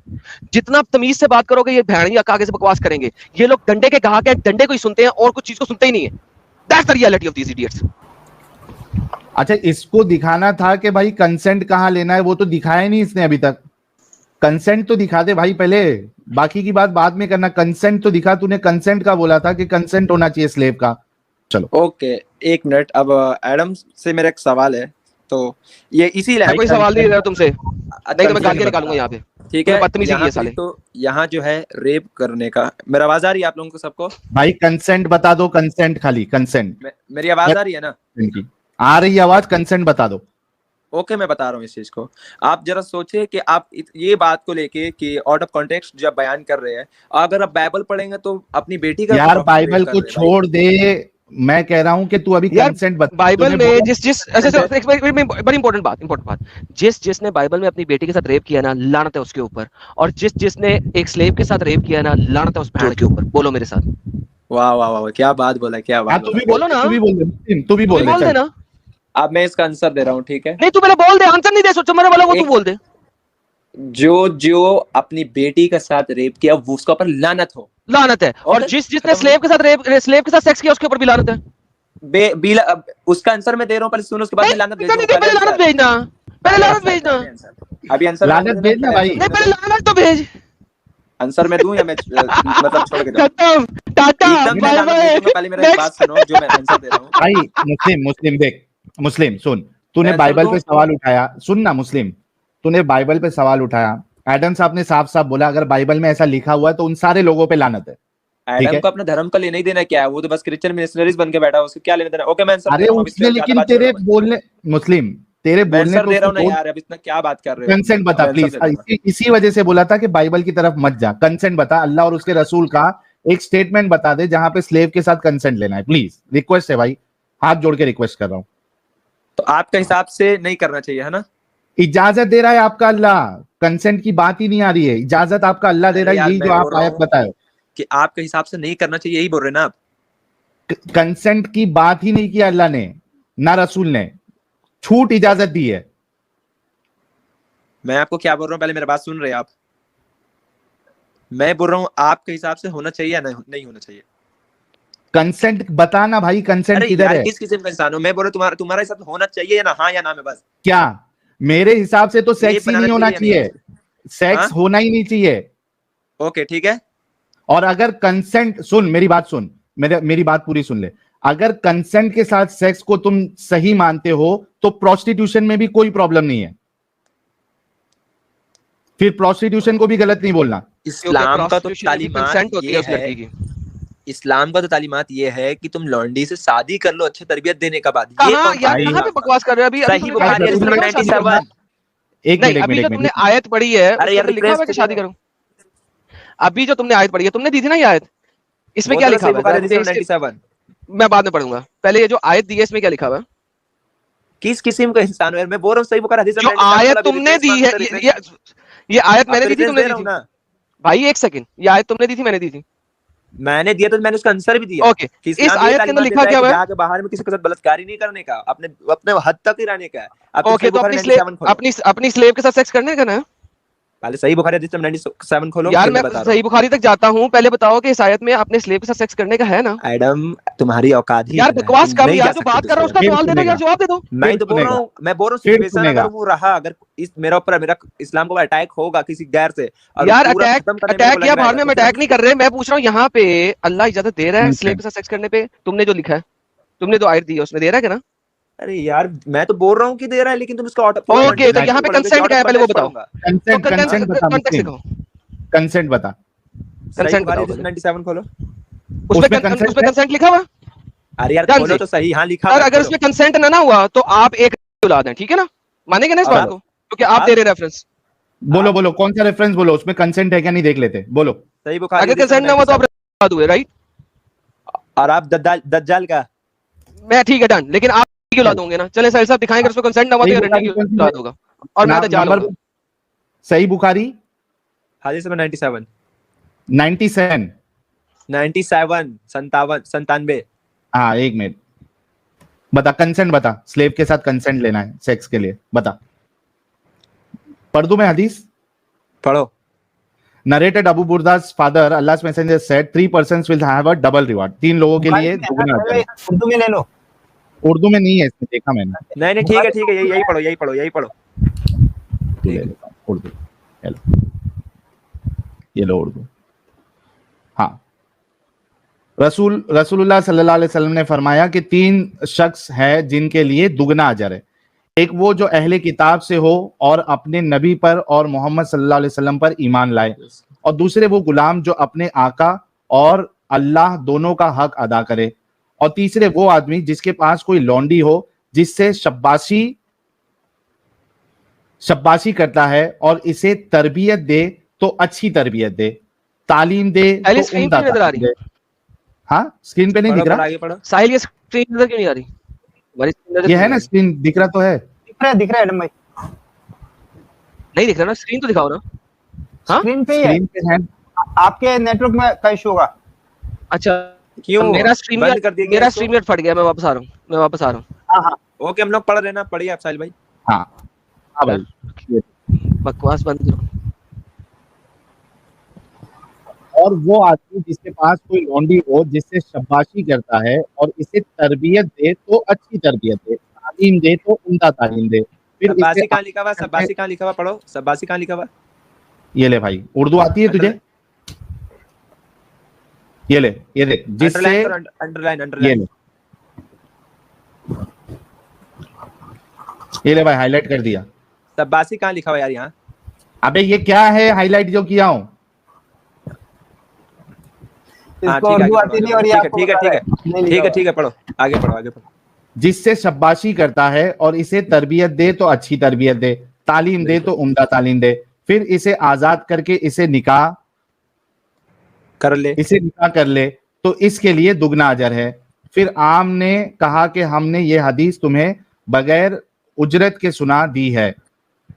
जितना तमीज से बात करोगे ये भैन यक आगे से बकवास करेंगे। ये लोग डंडे के ग्राहक है, डंडे को ही सुनते हैं और कुछ चीज को सुनते ही नहीं है। That's the reality of these idiots. अच्छा, इसको दिखाना था कि भाई कंसेंट कहां लेना है, वो तो दिखाया नहीं इसने अभी तक। कंसेंट तो दिखा दे भाई पहले, बाकी की बात बाद में करना। कंसेंट तो दिखा, तूने कंसेंट का बोला था कि कंसेंट होना चाहिए स्लेव का। चलो ओके एक मिनट, अब एडम से मेरा एक सवाल है, तो ये इसी मैं कोई सवाल नहीं ले रहा तुमसे, नहीं तो मैं गालियां निकालूंगा यहाँ पे, ठीक है। बदतमीजी की यहाँ है पे साले। तो यहाँ जो है रेप करने का, मेरा आवाज आ रही है आप लोगों को सबको? भाई कंसेंट बता दो, कंसेंट खाली कंसेंट। मेरी आवाज आ रही है ना? इनकी आ रही आवाज, कंसेंट बता दो। ओके मैं बता रहा हूँ इस चीज को। आप जरा सोचिए कि आप ये बात को लेके कि आउट ऑफ कॉन्टेक्स्ट जब बयान कर रहे हैं, अगर आप बाइबल पढ़ेंगे तो अपनी बेटी का यार तो बाइबल कर को रहे हैं भाई। छोड़ दे, मैं कह रहा हूं कि तू अभी कंसेंट बता। बाइबल तूने में बोला जिस बड़ी इंपॉर्टेंट बात, जिसने बाइबल में अपनी बेटी के साथ रेप किया ना, लानत है उसके ऊपर। और जिसने एक स्लेव के साथ रेप किया ना, लानत है उस बहन के ऊपर। बोलो मेरे साथ। वाह वाह वाह, क्या बात बोला, क्या हाँ, बात तू भी बोला। बोलो ना, तू भी बोल दे, तू भी तू बोल बोल दे, चल। देना। अब मैं इसका आंसर दे रहा हूँ, ठीक है। नहीं तू पहले बोल दे, आंसर नहीं दे सोचो मेरे वाला, वो तू एक- बोल दे। जो जो अपनी बेटी के साथ रेप किया वो उसके ऊपर लानत हो। लानत है। और ओके, जिसने खत्म। स्लेव के साथ सेक्स किया उसके ऊपर भी लानत है। अब उसका आंसर मैं दे रहा हूँ, पहले सुनो, उसके बाद मैं लानत भेज दूंगा। पहले लानत भेजना, पहले लानत भेजना। अभी आंसर लानत भेजना भाई। नहीं पहले लानत तो भेज। आंसर मैं दूं या मैं मतलब छोड़ के जाऊं? खत्म, टाटा, एकदम से बाय लानत बाय। भेजूंगा। पहले मेरा एक बात सुनो, जो मैं आंसर दे रहा हूँ। भाई मुस्लिम देख, मुस्लिम सुन, तूने मैं बाइबल सुन पे लूं? सवाल उठाया, सुन ना मुस्लिम, तूने बाइबल पे सवाल उठाया। एडम साहब ने साफ साफ बोला अगर बाइबल में ऐसा लिखा हुआ है तो उन सारे लोगों पे लानत है। ठीक एडम है, को अपने धर्म का लेना ही देना क्या है? वो तो बस क्रिश्चियन मिशनरीज बन के बैठा है, उसको क्या लेना देना? ओके मैं आंसर दे अरे रहा हूं, अब उसने इससे ज्यादा लेकिन बात तेरे छोड़ो मत। बोलने, मुस्लिम तेरे मैं बोलने आंसर को दे रहा हूं ना उसको यार, अब इतना क्या बात कर रहे हो? कंसेंट बता अब आंसर प्लीज। दे दूंगा। इसी वजह से बोला था कि बाइबल की तरफ मत जा, कंसेंट बता। अल्लाह और उसके रसूल का एक स्टेटमेंट बता दे जहां पे स्लेव के साथ कंसेंट लेना है, प्लीज रिक्वेस्ट है भाई, हाथ जोड़ के रिक्वेस्ट कर रहा हूं। तो आपके हिसाब से नहीं करना चाहिए, है ना? इजाजत दे रहा है आपका अल्लाह, कंसेंट की बात ही नहीं आ रही है, इजाजत आपका अल्लाह दे रहा है, यही जो आप आयत बताए कि आपके हिसाब से नहीं करना चाहिए, यही बोल रहे हैं ना आप? कंसेंट की बात ही नहीं किया अल्लाह ने, ना रसूल ने, छूट इजाजत दी है। मैं आपको क्या बोल रहा हूँ, पहले मेरी बात सुन रहे हैं आप? मैं बोल रहा हूँ आपके हिसाब से होना चाहिए या नहीं होना चाहिए? कंसेंट बताना भाई, कंसेंट किधर है? किस किस्म का इंसान हो? मैं बोल रहा हूँ तुम्हारा हिसाब से होना चाहिए या ना, हाँ या ना में बस? क्या मेरे हिसाब से तो सेक्स ही नहीं होना चाहिए, सेक्स होना ही नहीं चाहिए। ओके ठीक है। और अगर कंसेंट, सुन मेरी बात सुन, मेरी बात पूरी सुन ले, अगर कंसेंट के साथ सेक्स को तुम सही मानते हो तो प्रोस्टिट्यूशन में भी कोई प्रॉब्लम नहीं है, फिर प्रोस्टिट्यूशन को भी गलत नहीं बोलना। इस्लाम का तो तालीमात ये है, इस्लाम का तो तालीमात ये है कि तुम लौंडी से शादी कर लो अच्छे तरबियत देने का बाद। कहां पे बकवास कर रहे हो अभी? सही बुखारी हदीस नंबर 97। एक मिनट, अभी जो तुमने आयत पढ़ी है, अरे यार लिखा हुआ है कि शादी करो। अभी जो तुमने आयत पढ़ी है, तुमने दी थी ना ये आयत, इसमें क्या लिखा हुआ है? मैं बाद में पढ़ूंगा, पहले ये जो आयत दी है इसमें क्या लिखा हुआ है? किस किस्म का इंसान है? मैं बोल रहा हूँ सही बुखारी हदीस जो आयत तुमने दी है, ये आयत मैंने दी थी, तुमने दी थी भाई? एक सेकंड, ये आयत तुमने दी थी, मैंने दी थी? मैंने दिया तो मैंने उसका आंसर भी दिया। ओके, इस आयत के अंदर लिखा क्या हुआ है? बाहर में किसी के साथ बलात्कारी नहीं करने का, अपने हद तक ही रहने का है। ओके, तो अपनी स्लेव के साथ सेक्स करने का ना? पहले सही बुखारी हदीस नंबर 97 खोलो यार। मैं सही बुखारी तक जाता हूँ, पहले बताओ कि इस आयत में अपने स्लेव के साथ सेक्स करने का है ना? एडम तुम्हारी औकात ही यार बकवास कम यार, जो बात कर रहा हूँ उसका सवाल दे दो यार, जवाब दे दो। मैं तो बोल रहा हूँ, मैं बोल रहा हूँ सिचुएशन अगर वो रहा, अगर इस मेरा ऊपर मेरा इस्लाम को अटैक होगा किसी गैर से, यार अटैक या बाहर में हम अटैक नहीं कर रहे। मैं पूछ रहा हूँ यहाँ पे अल्लाह इजाजत दे रहा है स्लेव के साथ सेक्स करने पे? तुमने जो लिखा है, तुमने जो आयत दी है उसमें दे रहा है क्या ना? अरे यार मैं तो बोल रहा हूँ कि दे रहा है, लेकिन तुम इसका ओके, तो यहाँ पे कंसेंट क्या है पहले वो बताओ। कंसेंट बता, कंसेंट बता, कंसेंट बताओ। 97 खोलो, उसमें कंसेंट लिखा हुआ? अरे यार खोलो तो सही। हाँ लिखा है। अगर उसमें कंसेंट ना हुआ तो आप एक औलाद हैं, ठीक है ना? मानेंगे ना इस बात को? क्योंकि आप दे रहे रेफरेंस। बोलो बोलो कौन सा रेफरेंस, बोलो उसमें कंसेंट है क्या नहीं देख लेते, बोलो। सही बुखारी। अगर कंसेंट ना हुआ तो आप औलाद हुए, राइट? और आप दज्जाल का। मैं ठीक है डन, लेकिन आप की औलाद होंगे ना? चले साहिल साहब दिखाएंगे, उसमें कंसेंट ना हुआ तो रंडी की औलाद होगा और मैं दज्जाल होगा। सही बुखारी हदीस नंबर 97 97 हाँ एक मिनट बता, कंसेंट बता, स्लेव के साथ कंसेंट लेना है सेक्स के लिए, बता। पढ़ दूं मैं हदीस? पढ़ो। Narrated Abu Burda's father, Allah's messenger said, 3 persons will have a double reward. 3 लोगों के लिए दुगना अजर। उर्दू में ले लो। उर्दू में नहीं है इसमें, देखा मैंने। नहीं ठीक है यही पढ़ो। उर्दू ये लो उर्दू। हाँ, रसूलुल्लाह सल्लल्लाहु अलैहि वसल्लम ने फरमाया कि 3 शख्स है जिनके लिए दुगना अजर है। एक वो जो अहले किताब से हो और अपने नबी पर और मोहम्मद सल्लल्लाहु अलैहि वसल्लम पर ईमान लाए, और दूसरे वो गुलाम जो अपने आका और अल्लाह दोनों का हक अदा करे, और तीसरे वो आदमी जिसके पास कोई लौंडी हो जिससे शब्बाशी करता है और इसे तरबियत दे तो अच्छी तरबियत दे, तालीम दे तो उम्दा तालीम दे। हाँ स्क्रीन पे नहीं दिख रहा साहिल, ये स्क्रीन नजर क्यों नहीं आ रही? ये है ना स्क्रीन, दिख रहा तो है। दिख रहा है एडम भाई। नहीं दिख रहा ना, स्क्रीन तो दिखाओ ना। हाँ स्क्रीन पे है। आपके नेटवर्क में का इशू होगा। अच्छा क्यों? मेरा स्ट्रीम फट गया, मैं वापस आ रहा हूँ। हाँ ओके, हम लोग पढ़ रहे ना, पढ़िए आप साहिल भाई। हाँ भाई बकवास बंद करो। और वो आदमी जिसके पास कोई लौंडी हो जिससे शब्बाशी करता है और इसे तरबियत दे तो अच्छी तरबियत दे, तालीम दे तो उम्दा तालीम दे। फिर शब्बाशी कहाँ लिखा हुआ? शब्बाशी कहाँ लिखा हुआ? पढ़ो, शब्बाशी कहाँ लिखा हुआ? ये ले भाई, उर्दू आती है तुझे? ये ले जिससे अंडरलाइन ये ले भाई, हाईलाइट कर दिया। शब्बाशी कहाँ लिखा हुआ यार यहाँ? अबे ये क्या है हाईलाइट जो किया हूँ? ठीक है पढ़ो, आगे पढ़ो। जिससे शब्बाशी करता है और इसे तरबियत दे तो अच्छी तरबियत दे, तालीम दे तो उम्दा तालीम दे, फिर इसे आजाद करके इसे निकाह कर ले तो इसके लिए दुगना अजर है। फिर आम ने कहा कि हमने ये हदीस तुम्हें बगैर उजरत के सुना दी है।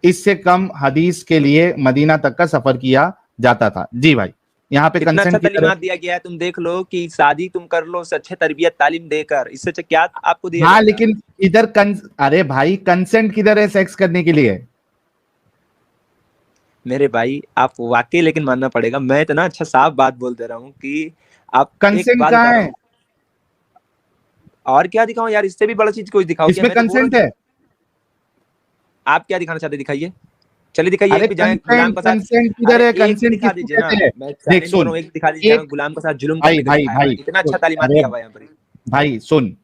इससे कम हदीस के लिए मदीना तक का सफर किया जाता था। जी भाई, यहाँ पे कितना अच्छा कंसेंट की तालीमात दिया गया है। तुम देख लो कि शादी तुम कर लो अच्छे तरबियत तालीम देकर, इससे अच्छा क्या आपको दिया हाँ, जाएगा? लेकिन इधर अरे भाई कंसेंट किधर है सेक्स करने के लिए? मेरे भाई आप वाकई लेकिन मानना पड़ेगा, मैं इतना अच्छा साफ बात बोल दे रहा हूँ कि आप एक कंसेंट बात कहाँ बता रहा है? हूँ। और क्या दिखाऊं यार, इससे भी बड़ा चीज कोई दिखाओ। इसमें कंसेंट है? आप क्या दिखाना चाहते दिखाइए, चलिए दिखाइए। अरे एक भी जगह गुलाम कंसेंट, का साथ, कंसेंट किधर अरे है? एक भी कंसेंट दिखा किसको दीजिए ना, कहते हैं? मैं देख चैलेंज कर रहा सुन, हूँ, एक दिखा दीजिए जहाँ एक गुलाम के साथ जुल्म भाई करने का भाई दिखाया हुआ है। भाई इतना अच्छा सुन, तालीमात अरे दिया हुआ है यहाँ पर। भाई सुन,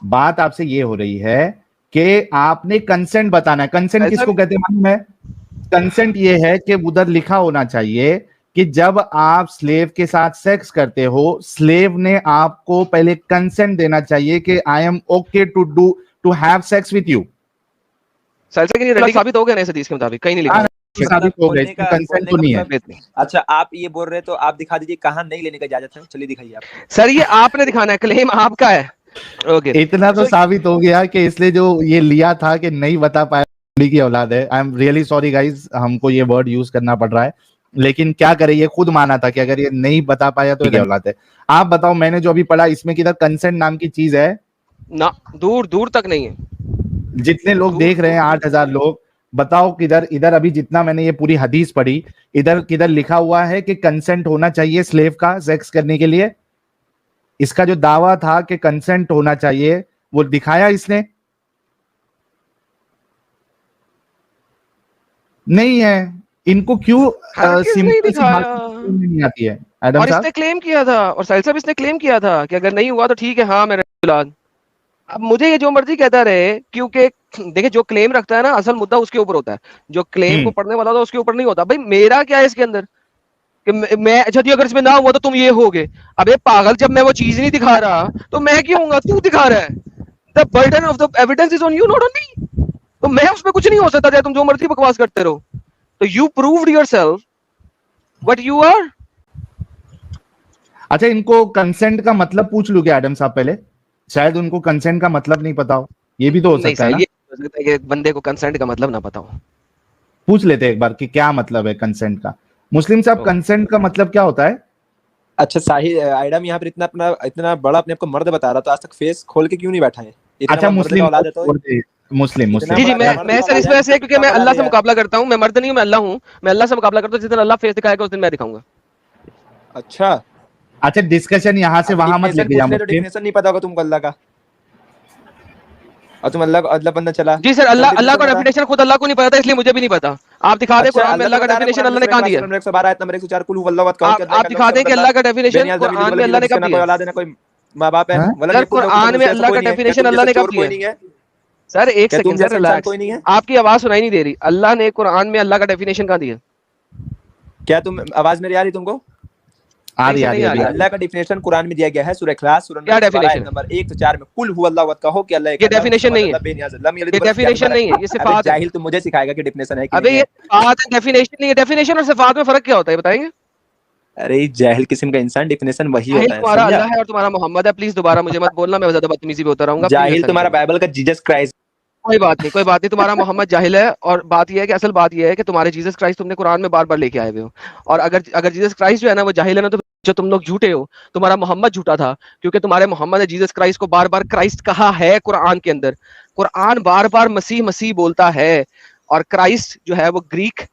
बात आपसे ये हो रही है कि आपने कंसेंट बताना है। कंसेंट ऐसा किसको कहते हैं मालूम है? कंसेंट ये है कि उधर लिखा होना चाहिए कि जब आप स्लेव के साथ सेक्स करते हो, स्लेव ने आपको पहले कंसेंट देना चाहिए कि I am okay to have sex with you. Sahil साहब, रद्दी साबित हो गया ना इस हदीस के मुताबिक? कहीं नहीं लिखा है। साबित हो गया, बोलने इसमें का कंसेंट बोलने तो का नहीं है। मतलब, अच्छा आप ये बोल रहे हैं तो आप दिखा दीजिए कहाँ नहीं लेने का इजाजत है। चलिए दिखाइए आप। सर ये आपने दिखाना है, क्लेम आपका है। ओके, इतना तो साबित हो गया कि इसलिए जो ये लिया था कि नहीं बता पाया, उन्हीं की औलाद है। I am really sorry guys, हमको ये वर्ड यूज करना पड़ रहा है, लेकिन क्या करे, ये खुद माना था कि अगर ये नहीं बता पाया तो ये औलाद है। आप बताओ, मैंने जो अभी पढ़ा इसमें किधर कंसेंट नाम की चीज है? ना, दूर दूर तक नहीं है। जितने लोग देख रहे हैं 8,000 लोग, बताओ किधर, इधर अभी जितना मैंने ये पूरी हदीस पढ़ी, इधर किधर लिखा हुआ है कि कंसेंट होना चाहिए स्लेव का सेक्स करने के लिए? इसका जो दावा था कि कंसेंट होना चाहिए, वो दिखाया इसने? नहीं है। इनको क्यों नहीं दिखाया। नहीं आती है एडम और साहब? इसने क्लेम किया था, और साहिल साहब इसने क्लेम किया था कि अगर नहीं हुआ तो ठीक है, हाँ मेरे औलाद। अब मुझे ये जो मर्जी कहता रहे, क्योंकि देखिए जो क्लेम रखता है ना, असल मुद्दा उसके ऊपर होता है। जो क्लेम को पढ़ने वाला था उसके ऊपर नहीं होता। भाई मेरा क्या है इसके अंदर कि मैं अच्छा जी अगर इसमें ना हुआ तो तुम ये होगे। अबे पागल, जब मैं वो चीज नहीं दिखा रहा तो मैं क्यों होऊंगा? तू दिखा रहा है। The burden of the evidence is on you, not on me. तो मैं उसमें कुछ नहीं हो सकता, चाहे तुम जो मर्जी बकवास करते रहो। तो you proved yourself what you are. अच्छा, इनको कंसेंट का मतलब पूछ लूं क्या एडम साहब पहले? शायद उनको कंसेंट का मतलब नहीं पता हो, ये भी तो हो नहीं सकता है सर, ना? ये हो सकता है कि बंदे को कंसेंट का मतलब ना पता हो। पूछ लेते हैं एक बार कि क्या मतलब है कंसेंट का। मुस्लिम साहब, कंसेंट का मतलब क्या होता है? अच्छा साहिल आइडम यहाँ पर इतना बड़ा अपने आप को मर्द बता रहा, तो आज तक फेस खोल के क्यों नहीं बैठा है? इतना अच्छा, बड़ा मर्द का औलाद है तो मुस्लिम इतना जी जी, बड़ा मैं सर इस वजह से, क्योंकि मैं अल्लाह से मुकाबला करता हूँ। मैं मर्द नहीं हूँ, मैं अल्लाह हूँ। मैं अल्लाह से मुकाबला करता हूँ। जिस दिन अल्लाह फेस दिखाएगा उस दिन मैं दिखाऊंगा। अच्छा अच्छा, डिस्कशन यहाँ से वहां मत लेके जा। तो डिफिनेशन नहीं पता होगा तुमको अल्लाह का, और तुम अल्लाह बंदा चला। जी सर, अल्लाह का डेफिनेशन खुद अल्लाह को नहीं पता था, इसलिए मुझे भी नहीं पता। आप दिखा दें कुरान में अल्लाह का डेफिनेशन अल्लाह ने कहाँ दिया? 112 आयत नंबर 104 कुल हुवल्लाहु अहद कहो कि आप दिखा दें कि अल्लाह का डेफिनेशन कुरान में अल्लाह ने कब कोई दिया? औलाद है ना कोई माँ बाप है। सर कुरान में अल्लाह का डेफिनेशन अल्लाह ने कब दिया? सर एक सेकंड सर, रिलैक्स। कोई नहीं है आपकी आवाज सुनाई नहीं दे रही। अल्लाह ने कुरान में अल्लाह का डेफिनेशन कहाँ दिया? क्या? तुम आवाज मेरी आ रही तुमको? आ रही अल्लाह का डेफिनेशन कुरान में दिया गया है सूरह इखलास सूरह नंबर 1 से 4 में कुल हुवल्लाहु अहद कहो कि अल्लाह एक। ये डेफिनेशन नहीं है, ये डेफिनेशन नहीं है, ये सिफात है। जाहिल तुम मुझे सिखाएगा कि डेफिनेशन है कि अबे ये सिफात है, डेफिनेशन नहीं है। डेफिनेशन और सिफात में फर्क क्या होता है बताएंगे? अरे जाहिल किस्म का इंसान, डेफिनेशन वही होता है। तुम्हारा अल्लाह है और तुम्हारा मोहम्मद है। प्लीज दोबारा मुझे मत बोलना, मैं ज्यादा बदतमीजी भी होता रहूंगा। जाहिल तुम्हारा बाइबल का जीसस क्राइस्ट। कोई बात नहीं, कोई बात नहीं। तुम्हारा मोहम्मद जाहिल है, और बात यह है कि असल बात यह है कि तुम्हारे जीसस क्राइस्ट तुमने कुरान में बार बार लेके आए हुए हो। और अगर जीसस क्राइस्ट जो है ना वो जाहिल है ना, तो जो तुम लोग झूठे हो। तुम्हारा मोहम्मद झूठा था, क्योंकि तुम्हारे मोहम्मद ने जीसस क्राइस्ट को बार बार क्राइस्ट कहा है कुरान के अंदर। कुरान बार बार मसीह मसीह बोलता है, और क्राइस्ट जो है वो ग्रीक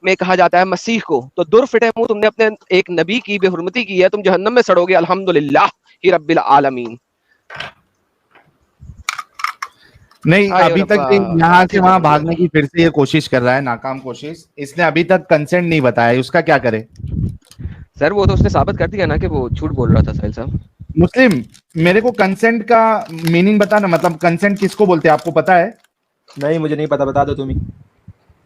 में कहा जाता है मसीह को। तो दुर फिटे मुंह, तुमने अपने एक नबी की बेहुरमती की है, तुम जहन्नम में सड़ोगे। अल्हम्दुलिल्लाह ही रब्बिल आलमीन। नहीं, अभी तक यहाँ से वहां भागने की फिर से ये कोशिश कर रहा है, नाकाम कोशिश। इसने अभी तक कंसेंट नहीं बताया, उसका क्या करे? सर वो तो उसने साबित कर दिया ना कि वो झूठ बोल रहा था साहिल साहब। मुस्लिम, मेरे को कंसेंट का मीनिंग बता ना, मतलब कंसेंट किसको बोलते हैं, आपको पता है? नहीं मुझे नहीं पता, बता दो तुम ही।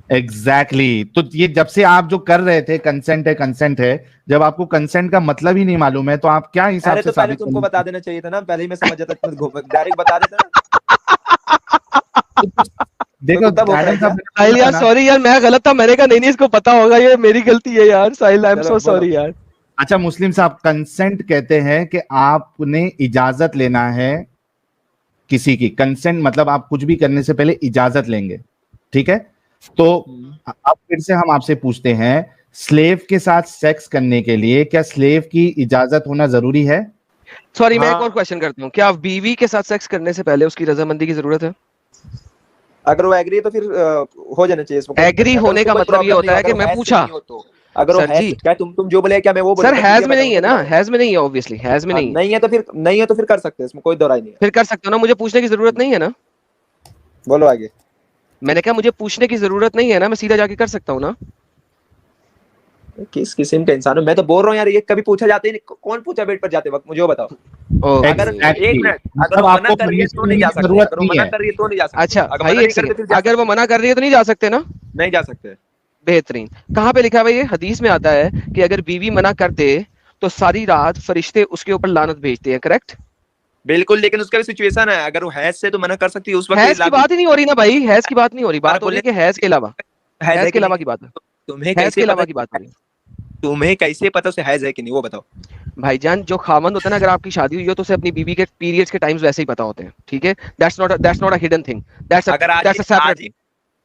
एग्जैक्टली तो ये जब से आप जो कर रहे थे कंसेंट है, जब आपको कंसेंट का मतलब ही नहीं मालूम है तो आप क्या हिसाब से? तो पहले तुमको बता देना चाहिए था ना, पहले ही मैं समझ जाता, डायरेक्ट बता देता ना। देखो साहिल यार, सॉरी यार, मैं गलत था। मैंने कहा नहीं इसको पता होगा, ये मेरी गलती है यार साहिल, आई एम सो सॉरी यार। अच्छा मुस्लिम साहब, कंसेंट कहते हैं कि आपने इजाजत लेना है किसी की कंसेंट, मतलब आप कुछ भी करने से पहले इजाजत लेंगे, ठीक है? तो अब फिर से हम आपसे पूछते हैं, स्लेव के साथ सेक्स करने के लिए क्या स्लेव की इजाजत होना जरूरी है? सॉरी, मैं हाँ। एक और क्वेश्चन करता हूँ, क्या बीवी के साथ सेक्स करने से पहले उसकी रजामंदी की जरूरत है? अगर वो एग्री है तो फिर हो जाना चाहिए इसमें। एग्री होने का मतलब ये होता है कि मैं पूछा, अगर वो सर है जी, क्या तुम जो बोले क्या मैं वो बोलूं? सर हैज में नहीं है ना, हैज में नहीं है, ऑब्वियसली हैज में नहीं है। नहीं है तो फिर कर सकते हैं, इसमें कोई दो राय नहीं है। फिर कर सकते हो ना, मुझे पूछने की जरूरत नहीं है ना। बोलो आगे। मैंने कहा मुझे पूछने की जरूरत नहीं है ना, मैं सीधा जाके कर सकता हूँ ना। किस किस्म का इंसान हो? मैं तो बोल रहा हूँ यार, ये कभी पूछा जाते ही नहीं। कौन पूछा बेड पर जाते वक्त? मुझे वो बताओ। अगर Exactly. एक मिनट, अगर मतलब वो आपको मना कर रही है तो नहीं जा सकते। जरूरत अगर वो नहीं मना है। कर रही है तो नहीं जा सकते। अच्छा अगर भाई मना एक नहीं करते सेकंड, फिर जा अगर वो मना कर रही है तो नहीं जा सकते ना। सकते। नहीं जा सकते। बेहतरीन। कहाँ पे लिखा है भाई? ये हदीस में आता है कि अगर बीवी मना कर दे तो सारी रात फरिश्ते उसके ऊपर लानत भेजते हैं, करेक्ट? बिल्कुल, लेकिन उसका भी सिचुएशन है। अगर वो हैज से तो मना कर सकती है उस वक्त हैज की बात ही नहीं हो रही ना भाई, हैज की बात नहीं हो रही, बात हो रही है कि हैज के अलावा, हैज के अलावा की बात है, तुम्हें हैज के कैसे अलावा पता? की बात हो रही है। तुम्हें कैसे पता उसे हैज है कि नहीं, वो बताओ। भाईजान, जो खामंद होता है ना, अगर आपकी शादी हुई हो तो उसे अपनी बीवी के पीरियड्स के टाइम्स वैसे ही पता होते हैं, ठीक है? That's not a hidden thing, अगर आज दैट्स अ सेपरेट।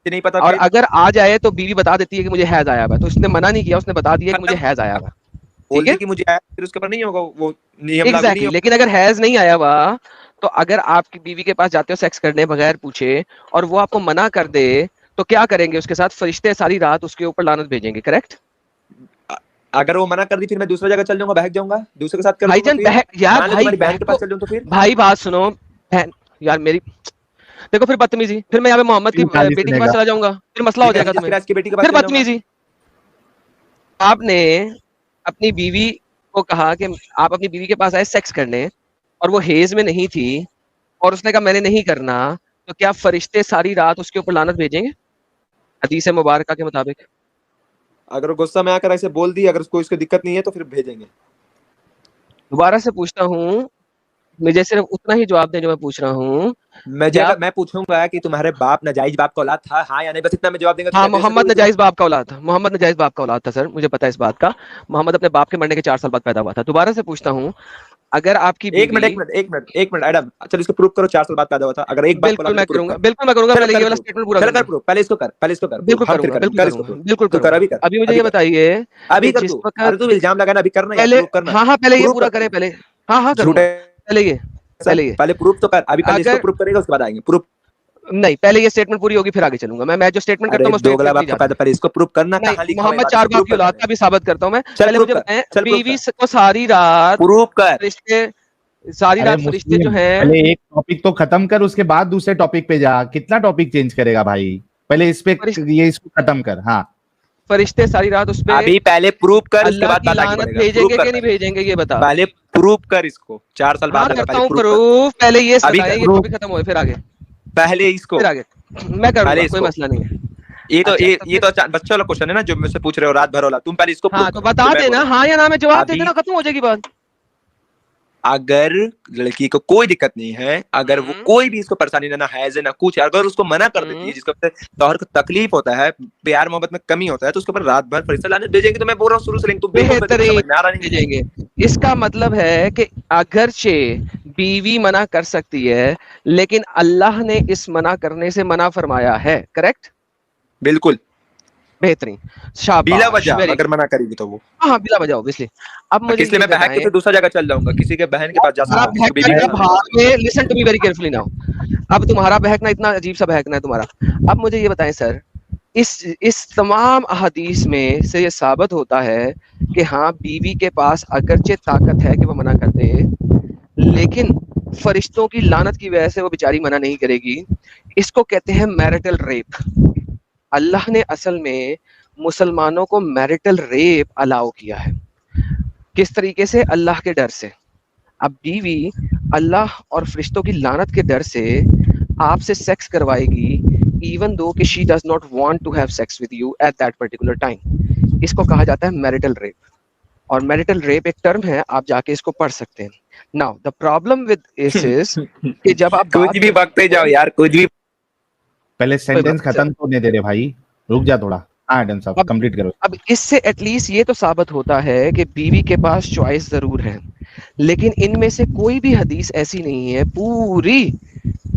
नहीं पता और फिर? अगर आ जाए तो बीवी बता देती है कि मुझे हैज आया हुआ है, तो उसने मना नहीं किया, उसने बता दिया कि मुझे हैज आया हुआ है, ठीक बोल है? दी कि मुझे आया, फिर उसके ऊपर नहीं होगा वो नियम लागू नहीं एग्जैक्टली। होगा। लेकिन अगर हैज नहीं आया हुआ, तो अगर आपकी बीवी के पास जाते हो सेक्स करने बगैर पूछे और वो आपको मना कर दे, तो क्या करेंगे उसके साथ? फरिश्ते सारी रात उसके ऊपर लानत भेजेंगे, करेक्ट? अगर वो मना कर दी फिर मैं दूसरी जगह चल जाऊंगा, बहक जाऊंगा, दूसरे के साथ कर लूंगा। भाईजान फिर यार मान लो भाई तुम्हारी बहन के पास चल जाऊं तो फिर भाई बात सुनो, बहन यार मेरी, देखो फिर बदतमीजी, फिर मैं यहाँ पे मोहम्मद की गाली बेटी के सुनेगा। पास चला जाऊंगा, फिर मसला हो जाएगा तुम्हें, फिर की बेटी के पास फिर चल जाऊंगा। बदतमीजी। आपने अपनी बीवी को कहा कि आप अपनी बीवी के पास आए सेक्स करने और वो हेज में नहीं थी और उसने कहा मैंने नहीं करना, तो क्या फरिश्ते सारी रात उसके ऊपर लानत भेजेंगे हदीस मुबारका के मुताबिक? अगर वो गुस्सा में आकर ऐसे बोल दी, अगर उसको इसको दिक्कत नहीं है तो फिर भेजेंगे। दोबारा से पूछता हूँ, मुझे सिर्फ उतना ही जवाब दें जो मैं पूछ रहा हूँ। मैं पूछूंगा कि तुम्हारे बाप नाजायज बाप का औलाद था, हाँ या नहीं, बस इतना मैं जवाब देंगे। हाँ, मोहम्मद नजायज बाप का औलाद था, मोहम्मद नजायज बाप का औलाद था सर, मुझे पता है इस बात का। मोहम्मद अपने बाप के मरने के 4 साल बाद पैदा हुआ था। दोबारा से पूछता हूँ, अगर आपकी एक मिनट एडम, चल इसको प्रूव करो 4 साल बाद पैदा हुआ था। अगर एक बात बिल्कुल मैं करूंगा, पहले ये वाला स्टेटमेंट पूरा कर प्रूव, पहले इसको कर। बिल्कुल करूंगा, बिल्कुल करूंगा। अभी मुझे ये बताइए, अभी कर तू। अरे तू इल्जाम लगाना अभी करना, पहले प्रूव करना। हाँ पहले ये पूरा करें, पहले हाँ करूंगा, पहले प्रूव तो कर। अभी पहले इसको प्रूव करेगा, उसके बाद आएंगे प्रूव। नहीं, पहले ये स्टेटमेंट पूरी होगी फिर आगे चलूंगा। मैं जो स्टेटमेंट करता हूं उस दोगला बाप का पैदा, पहले इसको प्रूव करना। कहां लिखा है? मोहम्मद 4 बाप की औलाद का भी साबित करता हूं मैं। पहले मुझे बताएं, बीवी को सारी रात प्रूव कर। फरिश्ते सारी रात फरिश्ते जो हैं, पहले एक टॉपिक तो खत्म कर, उसके बाद दूसरे टॉपिक पे जा। कितना टॉपिक चेंज करेगा भाई? पहले इस पे ये इसको खत्म कर। हाँ, फरिश्ते सारी रात उस पे अभी पहले प्रूव कर, उसके अल्लाह बाद की लानत भेजेंगे कि नहीं भेजेंगे ये बता। पहले प्रूव कर इसको। 4 साल बाद करता हूं प्रूफ, पहले ये बताएं, ये टॉपिक खत्म होए फिर आगे। पहले इसको, फिर आगे मैं करूंगा, कोई मसला नहीं है। ये तो बच्चा वाला क्वेश्चन है ना जो मुझसे पूछ रहे हो रात भर वाला। तुम पहले इसको हाँ तो बता देना, हाँ या ना में जवाब दे देना, खत्म हो जाएगी बात। अगर लड़की को कोई दिक्कत नहीं है, अगर वो कोई भी इसको परेशानी ना है ना कुछ, अगर उसको मना कर देती है, जिसको तौर को तकलीफ होता है, प्यार मोहब्बत में कमी होता है, तो उसके ऊपर रात भर फरिश्ता लाने भेजेंगे। तो मैं बोल रहा हूँ शुरू से, तुम भेजेंगे। इसका मतलब है कि अगरचे बीवी मना कर सकती है, लेकिन अल्लाह ने इस मना करने से मना फरमाया है, करेक्ट? बिल्कुल बेहतरीन, शाबाश। बिला वजह अगर मना करेगी तो वो, हाँ बिला वजह ऑब्वियसली। अब मुझे इसलिए मैं बहन के फिर दूसरा जगह चल जाऊंगा, किसी के बहन के पास जा सकता हूं। Listen to me very carefully now. अब तुम्हारा बहकना इतना अजीब सा बहकना है तुम्हारा। अब मुझे ये बताएं सर, इस तमाम अहादीस में से ये साबित होता है कि हाँ, बीवी के पास अगरचे ताकत है कि वो मना कर दे, लेकिन फरिश्तों की लानत की वजह से वो बेचारी मना नहीं करेगी। इसको कहते हैं मैरिटल रेप। अल्लाह ने असल में मुसलमानों को मैरिटल रेप अलाउ किया है। किस तरीके से? अल्लाह के डर से। अब बीवी अल्लाह और फरिश्तों की लानत के डर से आपसे सेक्स करवाएगी, इवन दो कि she does not want to have sex with you at that particular time. इसको कहा जाता है मैरिटल रेप। और मैरिटल रेप एक टर्म है, आप जाके इसको पढ़ सकते हैं। Now the problem with this is कि जब आप कुछ भी बकते जाओ यार, कुछ भी, पहले सेंटेंस खत्म तो नहीं दे रहे भाई, रुक जा थोड़ा। हाँ एडम साहब कंप्लीट करो। अब इससे एटलीस्ट ये तो साबित होता है कि बीवी के पास चॉइस जरूर है, लेकिन इनमें से कोई भी हदीस ऐसी नहीं है पूरी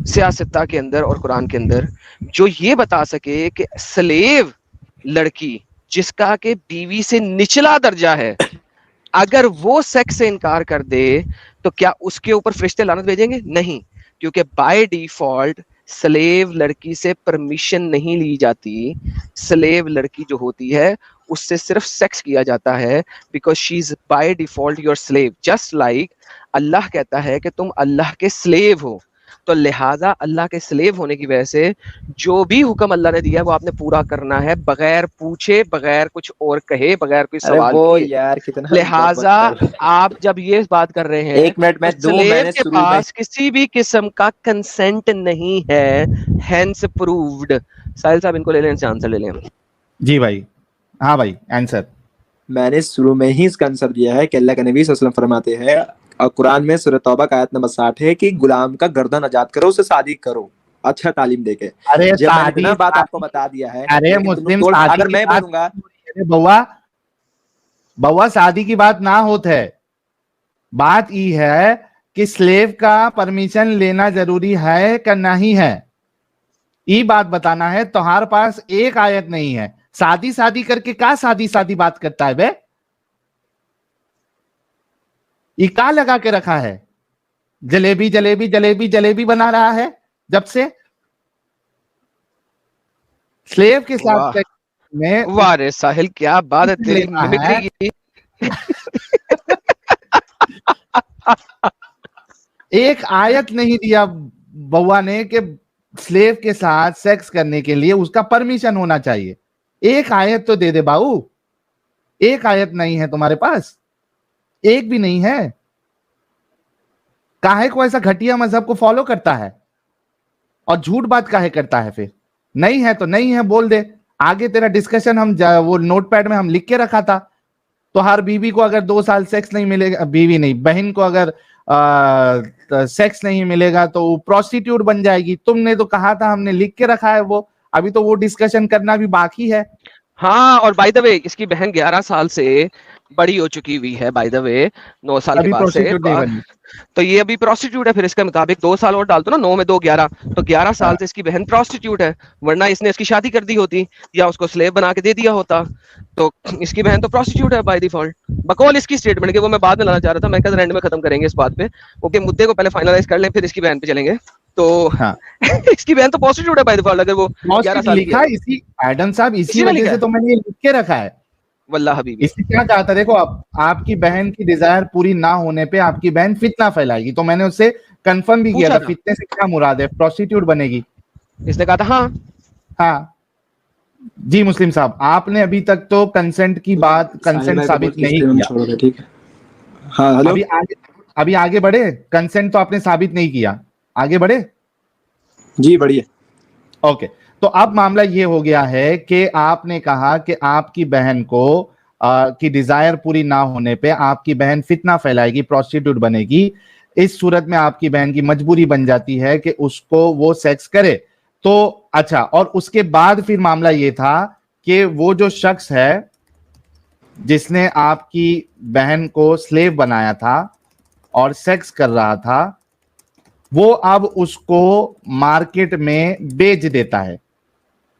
सियासत्ता के अंदर और कुरान के अंदर जो ये बता सके कि स्लेव लड़की जिसका के बीवी से निचला दर्जा है, अगर वो सेक्स से इनकार कर दे तो क्या उसके ऊपर फरिश्ते लानत भेजेंगे? नहीं, क्योंकि बाय डिफॉल्ट स्लेव लड़की से परमिशन नहीं ली जाती। स्लेव लड़की जो होती है उससे सिर्फ सेक्स किया जाता है, because she is by default your slave. Just like Allah कहता है कि तुम अल्लाह के स्लेव हो, तो लिहाजा अल्लाह के स्लेव होने की वजह से जो भी हुक्म अल्लाह ने दिया है वो आपने पूरा करना है, बगैर पूछे, बगैर कुछ और कहे, बगैर कोई अरे सवाल वो किए। यार कितना लिहाजा आप जब ये बात कर रहे हैं, एक मिनट में तो दो स्लेव मैंने के शुरू में पास किसी भी किस्म का कंसेंट नहीं है, हेंस प्रूव्ड। साहिल साहब इनको ले लें, इनसे आंसर ले लें। जी भाई, हाँ भाई, आंसर। मैंने शुरू में ही इसका आंसर दिया है कि अल्लाह के नबी सल्लल्लाहु अलैहि वसल्लम फरमाते हैं और कुरान में सूरह तौबा का आयत नंबर 60 है कि गुलाम का गर्दन आजाद करो, उसे शादी करो अच्छा तालीम देके। अरे जब मैंने शादी, इतना बात आपको बता दिया है, अरे लेकिन तुम मुस्लिम लोग शादी अगर की मैं बात, बोलूंगा अरे बउआ बउआ शादी की बात ना होत है। बात ई है कि स्लेव का परमिशन लेना जरूरी है कि नहीं है, ये बात बताना है। तुम्हारे पास एक आयत नहीं है, शादी शादी करके का शादी शादी बात करता है बे? ये का लगा के रखा है? जलेबी जलेबी जलेबी जलेबी बना रहा है जब से स्लेव के साथ वाह सेक्स में वाह रे साहिल, क्या बात है तेरी लेना है। मिमिक्री की। एक आयत नहीं दिया बउआ ने कि स्लेव के साथ सेक्स करने के लिए उसका परमिशन होना चाहिए। एक आयत तो दे दे बाबू, एक आयत नहीं है तुम्हारे पास, एक भी नहीं है। काहे को ऐसा घटिया मजहब को फॉलो करता है और झूठ बात काहे करता है? फिर नहीं है तो नहीं है बोल दे। आगे तेरा डिस्कशन हम वो नोटपैड में हम लिख के रखा था। तो हर बीवी को अगर 2 साल सेक्स नहीं मिलेगा, बीवी नहीं बहन को अगर सेक्स नहीं मिलेगा तो वो प्रोस्टिट्यूट बन जाएगी। तुमने तो कहा था, हमने लिख के रखा है वो, अभी तो वो डिस्कशन करना भी बाकी है। हाँ, और बाय द वे इसकी बहन 11 साल से बड़ी हो चुकी हुई है, बाय द वे 9 साल के अभी बाद से। प्रोस्टिट्यूट नहीं बनी। तो ये अभी प्रोस्टिट्यूट है, फिर इसके मुताबिक 2 साल और डाल दो ना, 9 में 2 11, तो 11 साल से इसकी बहन प्रोस्टिट्यूट है, वरना इसने इसकी शादी कर दी होती या उसको स्लेव बना के दे दिया होता। तो इसकी बहन तो प्रोस्टिट्यूट है बाय डिफॉल्ट, बकौल इसकी स्टेटमेंट के। वो मैं बाद में लाना चाह रहा था, मैं कल एंड में खत्म करेंगे इस बात पे। ओके, मुद्दे को पहले फाइनलाइज कर लें, फिर इसकी बहन पे चलेंगे। तो हाँ इसकी बहन तो प्रोस्टिट्यूट है बाय डिफॉल्ट, अगर वो 11 साल की लिखा है। है इसी एडम साहब, इसी इसी ने वजह लिखा से है, तो मैंने ये लिख के रखा है। वल्लाह हबीबी। इससे क्या चाहता, देखो आपकी बहन की डिजायर पूरी ना होने पे आपकी बहन फितना फैलाएगी, तो मैंने उससे कंफर्म भी किया पूछा था था, फितने से क्या मुराद है, प्रोस्टिट्यूट बनेगी। इसने कहा था हाँ। हाँ जी मुस्लिम साहब, आपने अभी तक तो कंसेंट की बात, कंसेंट साबित नहीं किया। छोड़ दे, ठीक है। हाँ हेलो, अभी आगे बढ़े, कंसेंट तो आपने साबित नहीं किया, आगे बढ़े। जी बढ़िया। ओके, तो अब मामला ये हो गया है कि आपने कहा कि आपकी बहन को की डिजायर पूरी ना होने पे आपकी बहन फितना फैलाएगी, प्रोस्टिट्यूट बनेगी। इस सूरत में आपकी बहन की मजबूरी बन जाती है कि उसको वो सेक्स करे। तो अच्छा, और उसके बाद फिर मामला ये था कि वो जो शख्स है जिसने आपकी बहन को स्लेव बनाया था और सेक्स कर रहा था, वो अब उसको मार्केट में बेच देता है।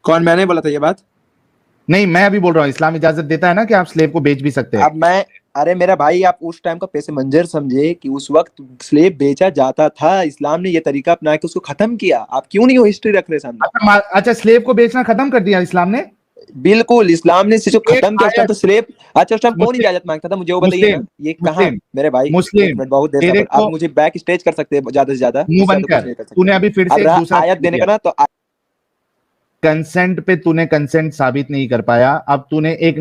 कौन, मैंने बोला था ये बात? नहीं, मैं अभी बोल रहा हूं, इस्लाम इजाजत देता है ना कि आप स्लेव को बेच भी सकते हैं। अब मैं, अरे मेरा भाई, आप उस टाइम का पैसे मंजर समझे कि उस वक्त स्लेव बेचा जाता था। इस्लाम ने ये तरीका अपना के उसको खत्म किया। आप क्यों नहीं वो हिस्ट्री रख रहे सामने? अच्छा, स्लेव को बेचना खत्म कर दिया इस्लाम ने? बिल्कुल, इस्लाम ने जो खत्म किया। उस टाइम तो स्लेव, अच्छा उस टाइम कौन मुस्लिम इजाजत मांगता था, मुझे वो बताइए ना। ये कहाँ मेरे भाई, एक मुस्लिम मिनट, बहुत देर तेरे सफर। को आप मुझे बैक स्टेज कर सकते हैं ज्यादा से ज्यादा, मुंह उससे बंद तो कुछ कर, नहीं कर सकते। तूने अभी फिर से अब एक रहा दूसरा आयत देने का ना, तो कंसेंट पे तूने कंसेंट साबित नहीं कर पाया। अब तूने एक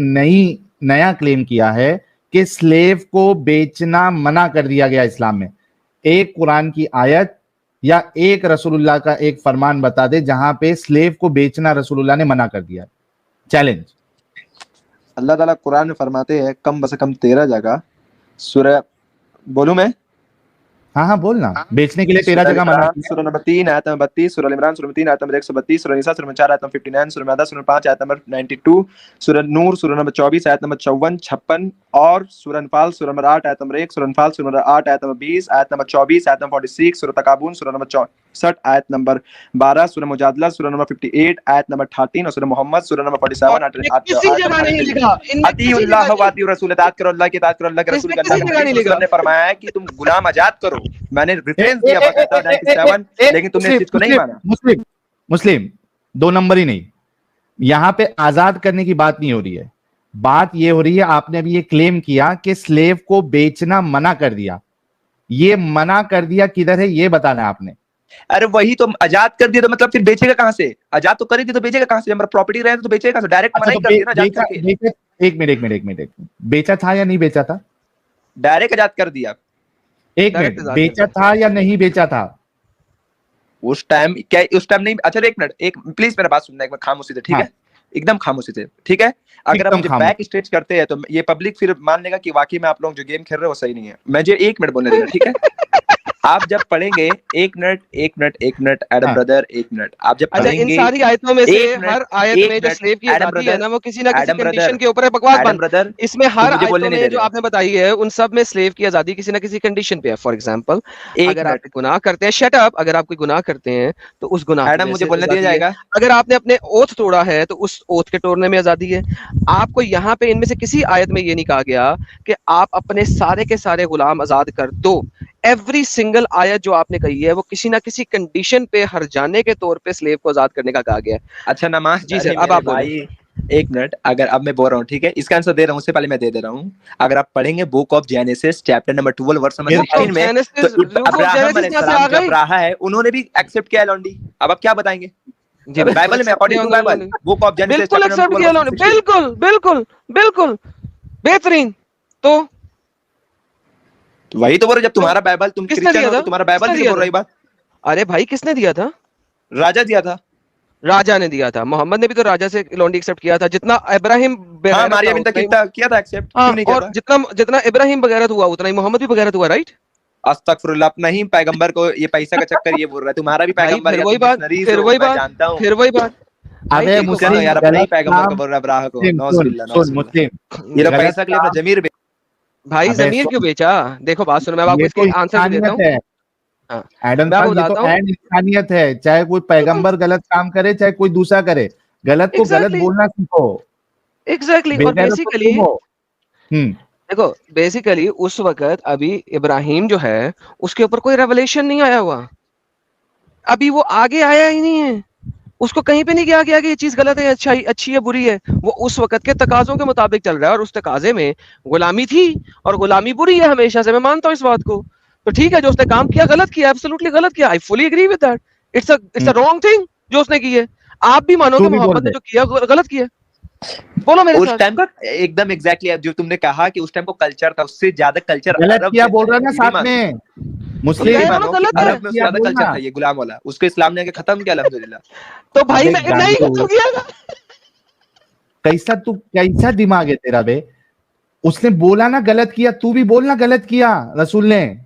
नया क्लेम किया है कि स्लेव को बेचना मना कर दिया गया इस्लाम में। एक कुरान की आयत या एक रसूलुल्लाह का एक फरमान बता दे जहां पे स्लेव को बेचना रसूलुल्लाह ने मना कर दिया। चैलेंज। अल्लाह ताला कुरान में फरमाते हैं कम बस कम 13 जगह, सूरह, बोलूं मैं? हाँ हाँ बोल ना, बेचने के लिए 13 जगह मना किया। सूरह नंबर 3 आयत नंबर 32, सूरह इमरान सूरह 3 आयत नंबर 132, सूरह निसा सूरह 4 आयत नंबर 59, सूरह मादा सूरह 5 आयत नंबर 92, सूरह नूर सूरह नंबर 24 आयत नंबर 54, 56 और सूरह अनफाल सूरह नंबर 8 आयत नंबर 1, सूरह अनफाल सूरह नंबर 8 आयत नंबर 20, आयत नंबर 24, आयत नंबर 46, सूरह तकाबुन सूरह नंबर 64 आयत नंबर 12, सूरह मुजादला सूरह नंबर 58 आयत नंबर 13 और सूरह मोहम्मद सूरह नंबर 47 किसी जगह नहीं लिखा, अतीउल्लाह व अतीउ रसूल, इताअत करो अल्लाह की, इताअत करो अल्लाह के रसूल की। अल्लाह ने फरमाया है कि तुम गुलाम आजाद करो। मैंने रेफरेंस दिया बकायदा 97, लेकिन तुमने इस चीज को नहीं माना। मुस्लिम 2 नंबर ही नहीं, यहाँ पे आजाद करने की बात नहीं हो रही है। बात ये हो रही है, आपने अभी ये क्लेम किया कि स्लेव को बेचना मना कर दिया। ये मना कर दिया किधर है, ये बताना है आपने। अरे वही तो, आजाद कर दिया तो मतलब फिर बेचेगा कहां से? आजाद तो कर दी तो बेचेगा कहां से? हमारा प्रॉपर्टी रहे तो बेचेगा कहां से? डायरेक्ट मना ही कर दिया ना आजाद करके। एक मिनट, बेचा था या नहीं बेचा था? डायरेक्ट आजाद कर दिया। एक मिनट, बेचा था या नहीं बेचा था उस टाइम? क्या उस टाइम नहीं? अच्छा एक मिनट, एक प्लीज मेरा बात सुनना एक बार खामोशी से, ठीक है? एकदम खामोशी से, ठीक है? अगर आप मुझे बैक स्टेज करते हैं तो ये पब्लिक फिर मान लेगा कि वाकई में आप लोग जो गेम खेल रहे हो वो सही नहीं है। मुझे 1 मिनट बोलने देना, ठीक है? आप जब पढ़ेंगे, एक मिनट एडम ब्रदर, 1 मिनट। आप जब पढ़ेंगे, इन सारी आयतों में से हर आयत में जो स्लेव की आजादी है ना, वो किसी ना किसी कंडीशन के ऊपर है। बकवास बंद। इसमें हर आयतों में जो आपने बताई है उन सब में स्लेव की आजादी किसी ना किसी कंडीशन पे है। फॉर एग्जांपल, अगर आप गुनाह करते हैं, शट अप, अगर आप कोई गुनाह करते हैं तो उस गुनाह एडम मुझे बोलने दिया जाएगा। अगर आपने अपने ओथ तोड़ा है तो उस ओथ के तोड़ने में आजादी है। आपको यहाँ पे इनमें से किसी आयत में ये नहीं कहा गया कि आप अपने सारे के सारे गुलाम आजाद कर दो। एवरी सिंगल आयत जो आपने कही है वो किसी ना किसी कंडीशन पे हर जाने के तौर पे स्लेव को आजाद करने का कहा गया है। अच्छा नमाज जी सर, अब आप भाई 1 मिनट, अगर अब मैं बोल रहा हूँ, ठीक है? इसका आंसर दे रहा हूँ, उससे पहले मैं दे रहा हूँ। अगर आप पढ़ेंगे book of Genesis chapter number 12 verse number 16 में, तो अब्राहम अलैहिस्सलाम जो अब्राहा है उन्होंने भी एक्सेप्ट किया लॉन्डी। अब आप क्या बताएंगे? बाइबल में, according to Bible, book of Genesis बिल्कुल एक्सेप्ट किया लॉन्डी, बिल्कुल बिल्कुल बिल्कुल बेहतरीन। तो वही तो बोल रहे, जब तुम्हारा बाइबल, तुम क्रिश्चियन हो तो तुम्हारा बाइबल भी बोल रही बात। अरे भाई किसने दिया था? राजा दिया था। राजा ने दिया था। मोहम्मद ने भी तो राजा से लॉन्डी एक्सेप्ट किया था। जितना इब्राहिम मारिया बिन किया था एक्सेप्ट, क्यों नहीं किया था? जितना इब्राहिम बगैरत हुआ उतना ही मोहम्मद भी बगैरत हुआ, राइट? अस्तगफिरुल्लाह, अपना ही पैगंबर को ये पैसा का चक्कर ये बोल रहा है। तुम्हारा भी पैगंबर है, वही बात, फिर वही बात। अबे मुस्लिम यार, अपना ही पैगंबर को बोल रहा है अब्राहा को। मुस्लिम ये लोग पैसा के लिए अपना जमीर भाई जमीर क्यों बेचा? देखो बात सुनो, मैं आपको इसके आंसर देता हूं। एडम साहब, ये तो इंसानियत है। चाहे कोई पैगंबर गलत काम करे, चाहे कोई दूसरा करे, गलत को गलत बोलना सीखो। एग्जैक्टली। और बेसिकली देखो, बेसिकली उस वक्त अभी इब्राहिम जो है उसके ऊपर कोई रेवलेशन नहीं आया हुआ, अभी वो आगे आया ही नहीं है। उसको कहीं पे नहीं किया गया कि ये चीज गलत है, अच्छी है, बुरी है। वो उस वक्त के तकाजों के मुताबिक चल रहा है और उस तकाजे में गुलामी थी और गुलामी बुरी है हमेशा से। मैं मानता हूँ इस बात को। तो ठीक है, जो उसने काम किया गलत किया, एब्सोल्युटली गलत किया। I fully agree with that. It's a wrong thing जो उसने की है। आप भी मानोगे मोहम्मद ने जो किया गलत किया? बोलो मेरे साथ। उस टाइम का एकदम एग्जैक्टली जो तुमने कहा कि उस टाइम को कल्चर था, उससे ज्यादा कल्चर गलत किया बोल रहा है ना साथ में। मुस्लिम अरब में ज्यादा कल्चर था ये गुलाम वाला, उसको इस्लाम ने खत्म किया अल्हम्दुलिल्लाह। तो भाई मैं नहीं खत्म किया। कैसा दिमाग है तेरा बे? उसने बोला ना गलत किया, तू भी बोलना गलत किया रसूल ने।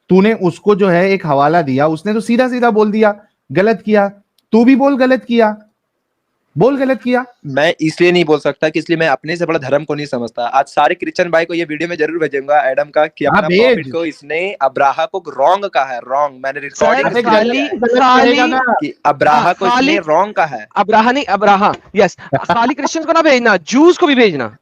तूने उसको जो है एक हवाला दिया, उसने तो सीधा सीधा बोल दिया गलत किया। तू भी बोल गलत किया, बोल गलत किया। मैं इसलिए नहीं बोल सकता कि इसलिए मैं अपने से बड़ा धर्म को नहीं समझता। आज सारे क्रिश्चियन भाई को ये वीडियो में जरूर भेजूंगा एडम का कि अपना प्रॉफिट को इसने अब्राहा को रॉन्ग कहा है। रॉन्ग, मैंने रिकॉर्डिंग कि अब्राहा को इसने रॉन्ग कहा है। अब्राहा नहीं, अब्राहा। यस, खाली क्रिश्चियंस को ना भेजना, जूस को भी भेजना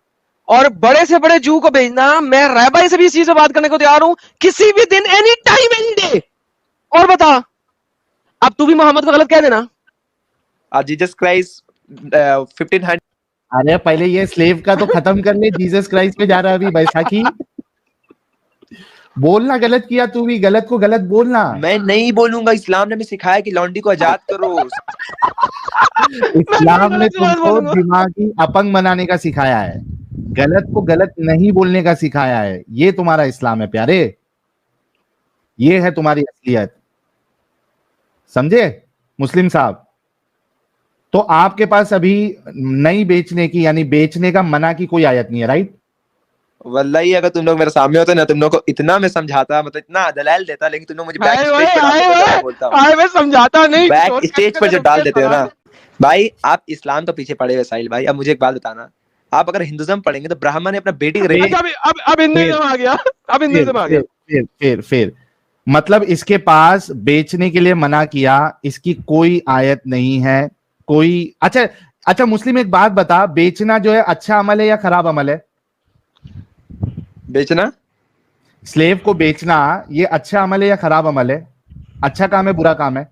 और बड़े से बड़े जू को भेजना। मैं रैबाई से भी इस चीज से बात करने को तैयार हूं किसी भी दिन, एनी टाइम, एनी डे। और बता, अब तू भी मोहम्मद को गलत कह देना। Jesus Christ 1500। अरे पहले ये स्लेव का तो खत्म कर ले, जीसस क्राइस्ट पे जा रहा है अभी बैसाखी। बोलना गलत किया, तू भी गलत को गलत बोलना। मैं नहीं बोलूंगा, इस्लाम ने हमें सिखाया कि लॉन्डी को आजाद करो। इस्लाम ने तुमको दिमागी अपंग बनाने का सिखाया है, गलत को गलत नहीं बोलने का सिखाया है। ये तुम्हारा इस्लाम है प्यारे, ये है तुम्हारी असलियत, समझे मुस्लिम साहब? तो आपके पास अभी नहीं बेचने की, यानी बेचने का मना की कोई आयत नहीं है, राइट? वल्लाही अगर तुम लोग मेरे सामने होते ना, तुम लोग को इतना मैं समझाता, मतलब इतना दलाल देता, लेकिन तुम लोग मुझे बैक स्टेज पे डालते हो, बोलता हूँ मैं समझाता नहीं, बैक स्टेज पर जो डाल देते हो ना भाई। आप इस्लाम तो पीछे पड़े हुए साहिल भाई। अब मुझे एक बात बताना, आप अगर हिंदुज्म पढ़ेंगे तो ब्राह्मण ने अपना बेटी को रेप अच्छा, अब हिंदुइज्म आ गया, अब हिंदुइज्म आ गया। फिर मतलब इसके पास बेचने के लिए मना किया, इसकी कोई आयत नहीं है कोई। अच्छा मुस्लिम, एक बात बता, बेचना जो है अच्छा अमल है या खराब अमल है? बेचना, स्लेव को बेचना ये अच्छा अमल है या खराब अमल है? अच्छा काम है बुरा काम है?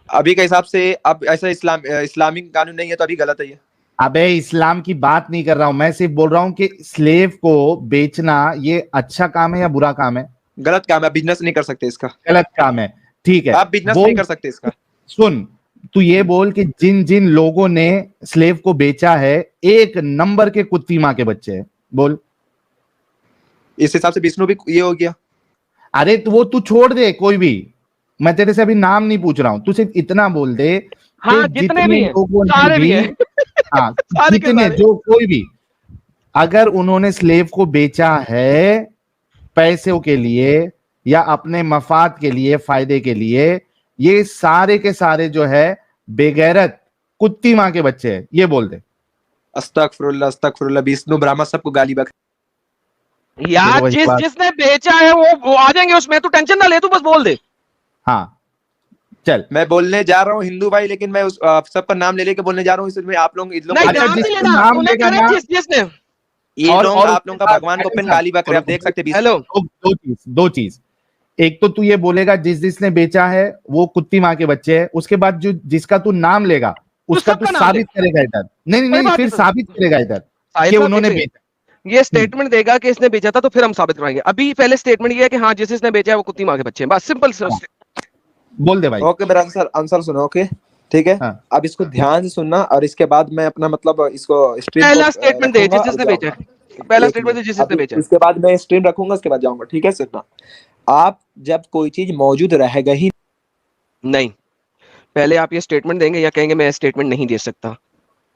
अभी के हिसाब से अब ऐसा इस्लामिक कानून नहीं है तो अभी गलत है ये। अबे इस्लाम की बात नहीं कर रहा हूं मैं, सिर्फ बोल रहा हूं कि स्लेव को बेचना ये अच्छा काम है या बुरा काम है? गलत काम है, बिजनेस नहीं कर सकते इसका। गलत काम है, ठीक है। आप बिजनेस नहीं कर सकते इसका। सुन, तू ये बोल कि जिन जिन लोगों ने स्लेव को बेचा है एक नंबर के कुत्ती मां के बच्चे हैं, बोल। इस हिसाब से विष्णु भी ये हो गया। अरे तो वो तू छोड़ दे, कोई भी, मैं तेरे से अभी नाम नहीं पूछ रहा हूं, तू सिर्फ इतना बोल दे हाँ, कि जितने भी हैं, लोगों ने सारे भी हैं। हाँ सारे के जितने, सारे। जो कोई भी, अगर उन्होंने स्लेव को बेचा है पैसों के लिए या अपने मफाद के लिए, फायदे के लिए, ये सारे के सारे जो है बेगैरत कुत्ती मां के बच्चे हैं, ये बोल दे। अस्तगफुरुल्लाह अस्तगफुरुल्लाह, विष्णु ब्रह्मा सबको गाली बक। यार वही जिस बात। जिसने बेचा है वो आ जाएंगे उसमें, तू टेंशन ना ले, तू बस बोल दे। हाँ चल। मैं बोलने जा रहा हूँ हिंदू भाई, लेकिन मैं उस सबका नाम ले लेके बोलने जा रहा हूँ, इसमें आप लोग इन लोग नहीं, अच्छा, नाम नहीं जिसका लेना, नाम उन्हें लेगा कह रहे ना, जिसने। ये और लोग आप लोगों का भगवान को पेन गाली बक रहे, आप देख सकते हैं। हेलो, दो चीज, एक तो तू ये बोलेगा जिस जिसने बेचा है वो कुत्ती मां के बच्चे हैं, उसके बाद जो जिसका तू नाम लेगा उसका तू सबका नाम साबित करेगा इधर। नहीं कोई नहीं, बात फिर नहीं। साबित करेगा इधर साहिल कि साहब उन्होंने देखिए, बेचा। ये स्टेटमेंट देगा कि इसने बेचा था, तो फिर हम साबित कराएंगे। अभी पहले स्टेटमेंट ये है कि हाँ जिसने बेचा है वो कुत्ती मां के बच्चे हैं, बस सिंपल। बोल दे भाई। ओके मेरा आंसर आंसर सुनो, ओके ठीक है। हाँ। अब इसको ध्यान से सुनना, और इसके बाद मैं अपना मतलब इसको स्ट्रीम पहला स्टेटमेंट दे जिस जिसने बेचा है, पहला स्टेटमेंट दे जिस जिसने बेचा है। उसके बाद मैं स्ट्रीम रखूंगा, उसके बाद जाऊंगा, ठीक है। सुनना, आप जब कोई चीज मौजूद रहेगा ही नहीं, पहले आप ये स्टेटमेंट देंगे या कहेंगे मैं स्टेटमेंट नहीं दे सकता,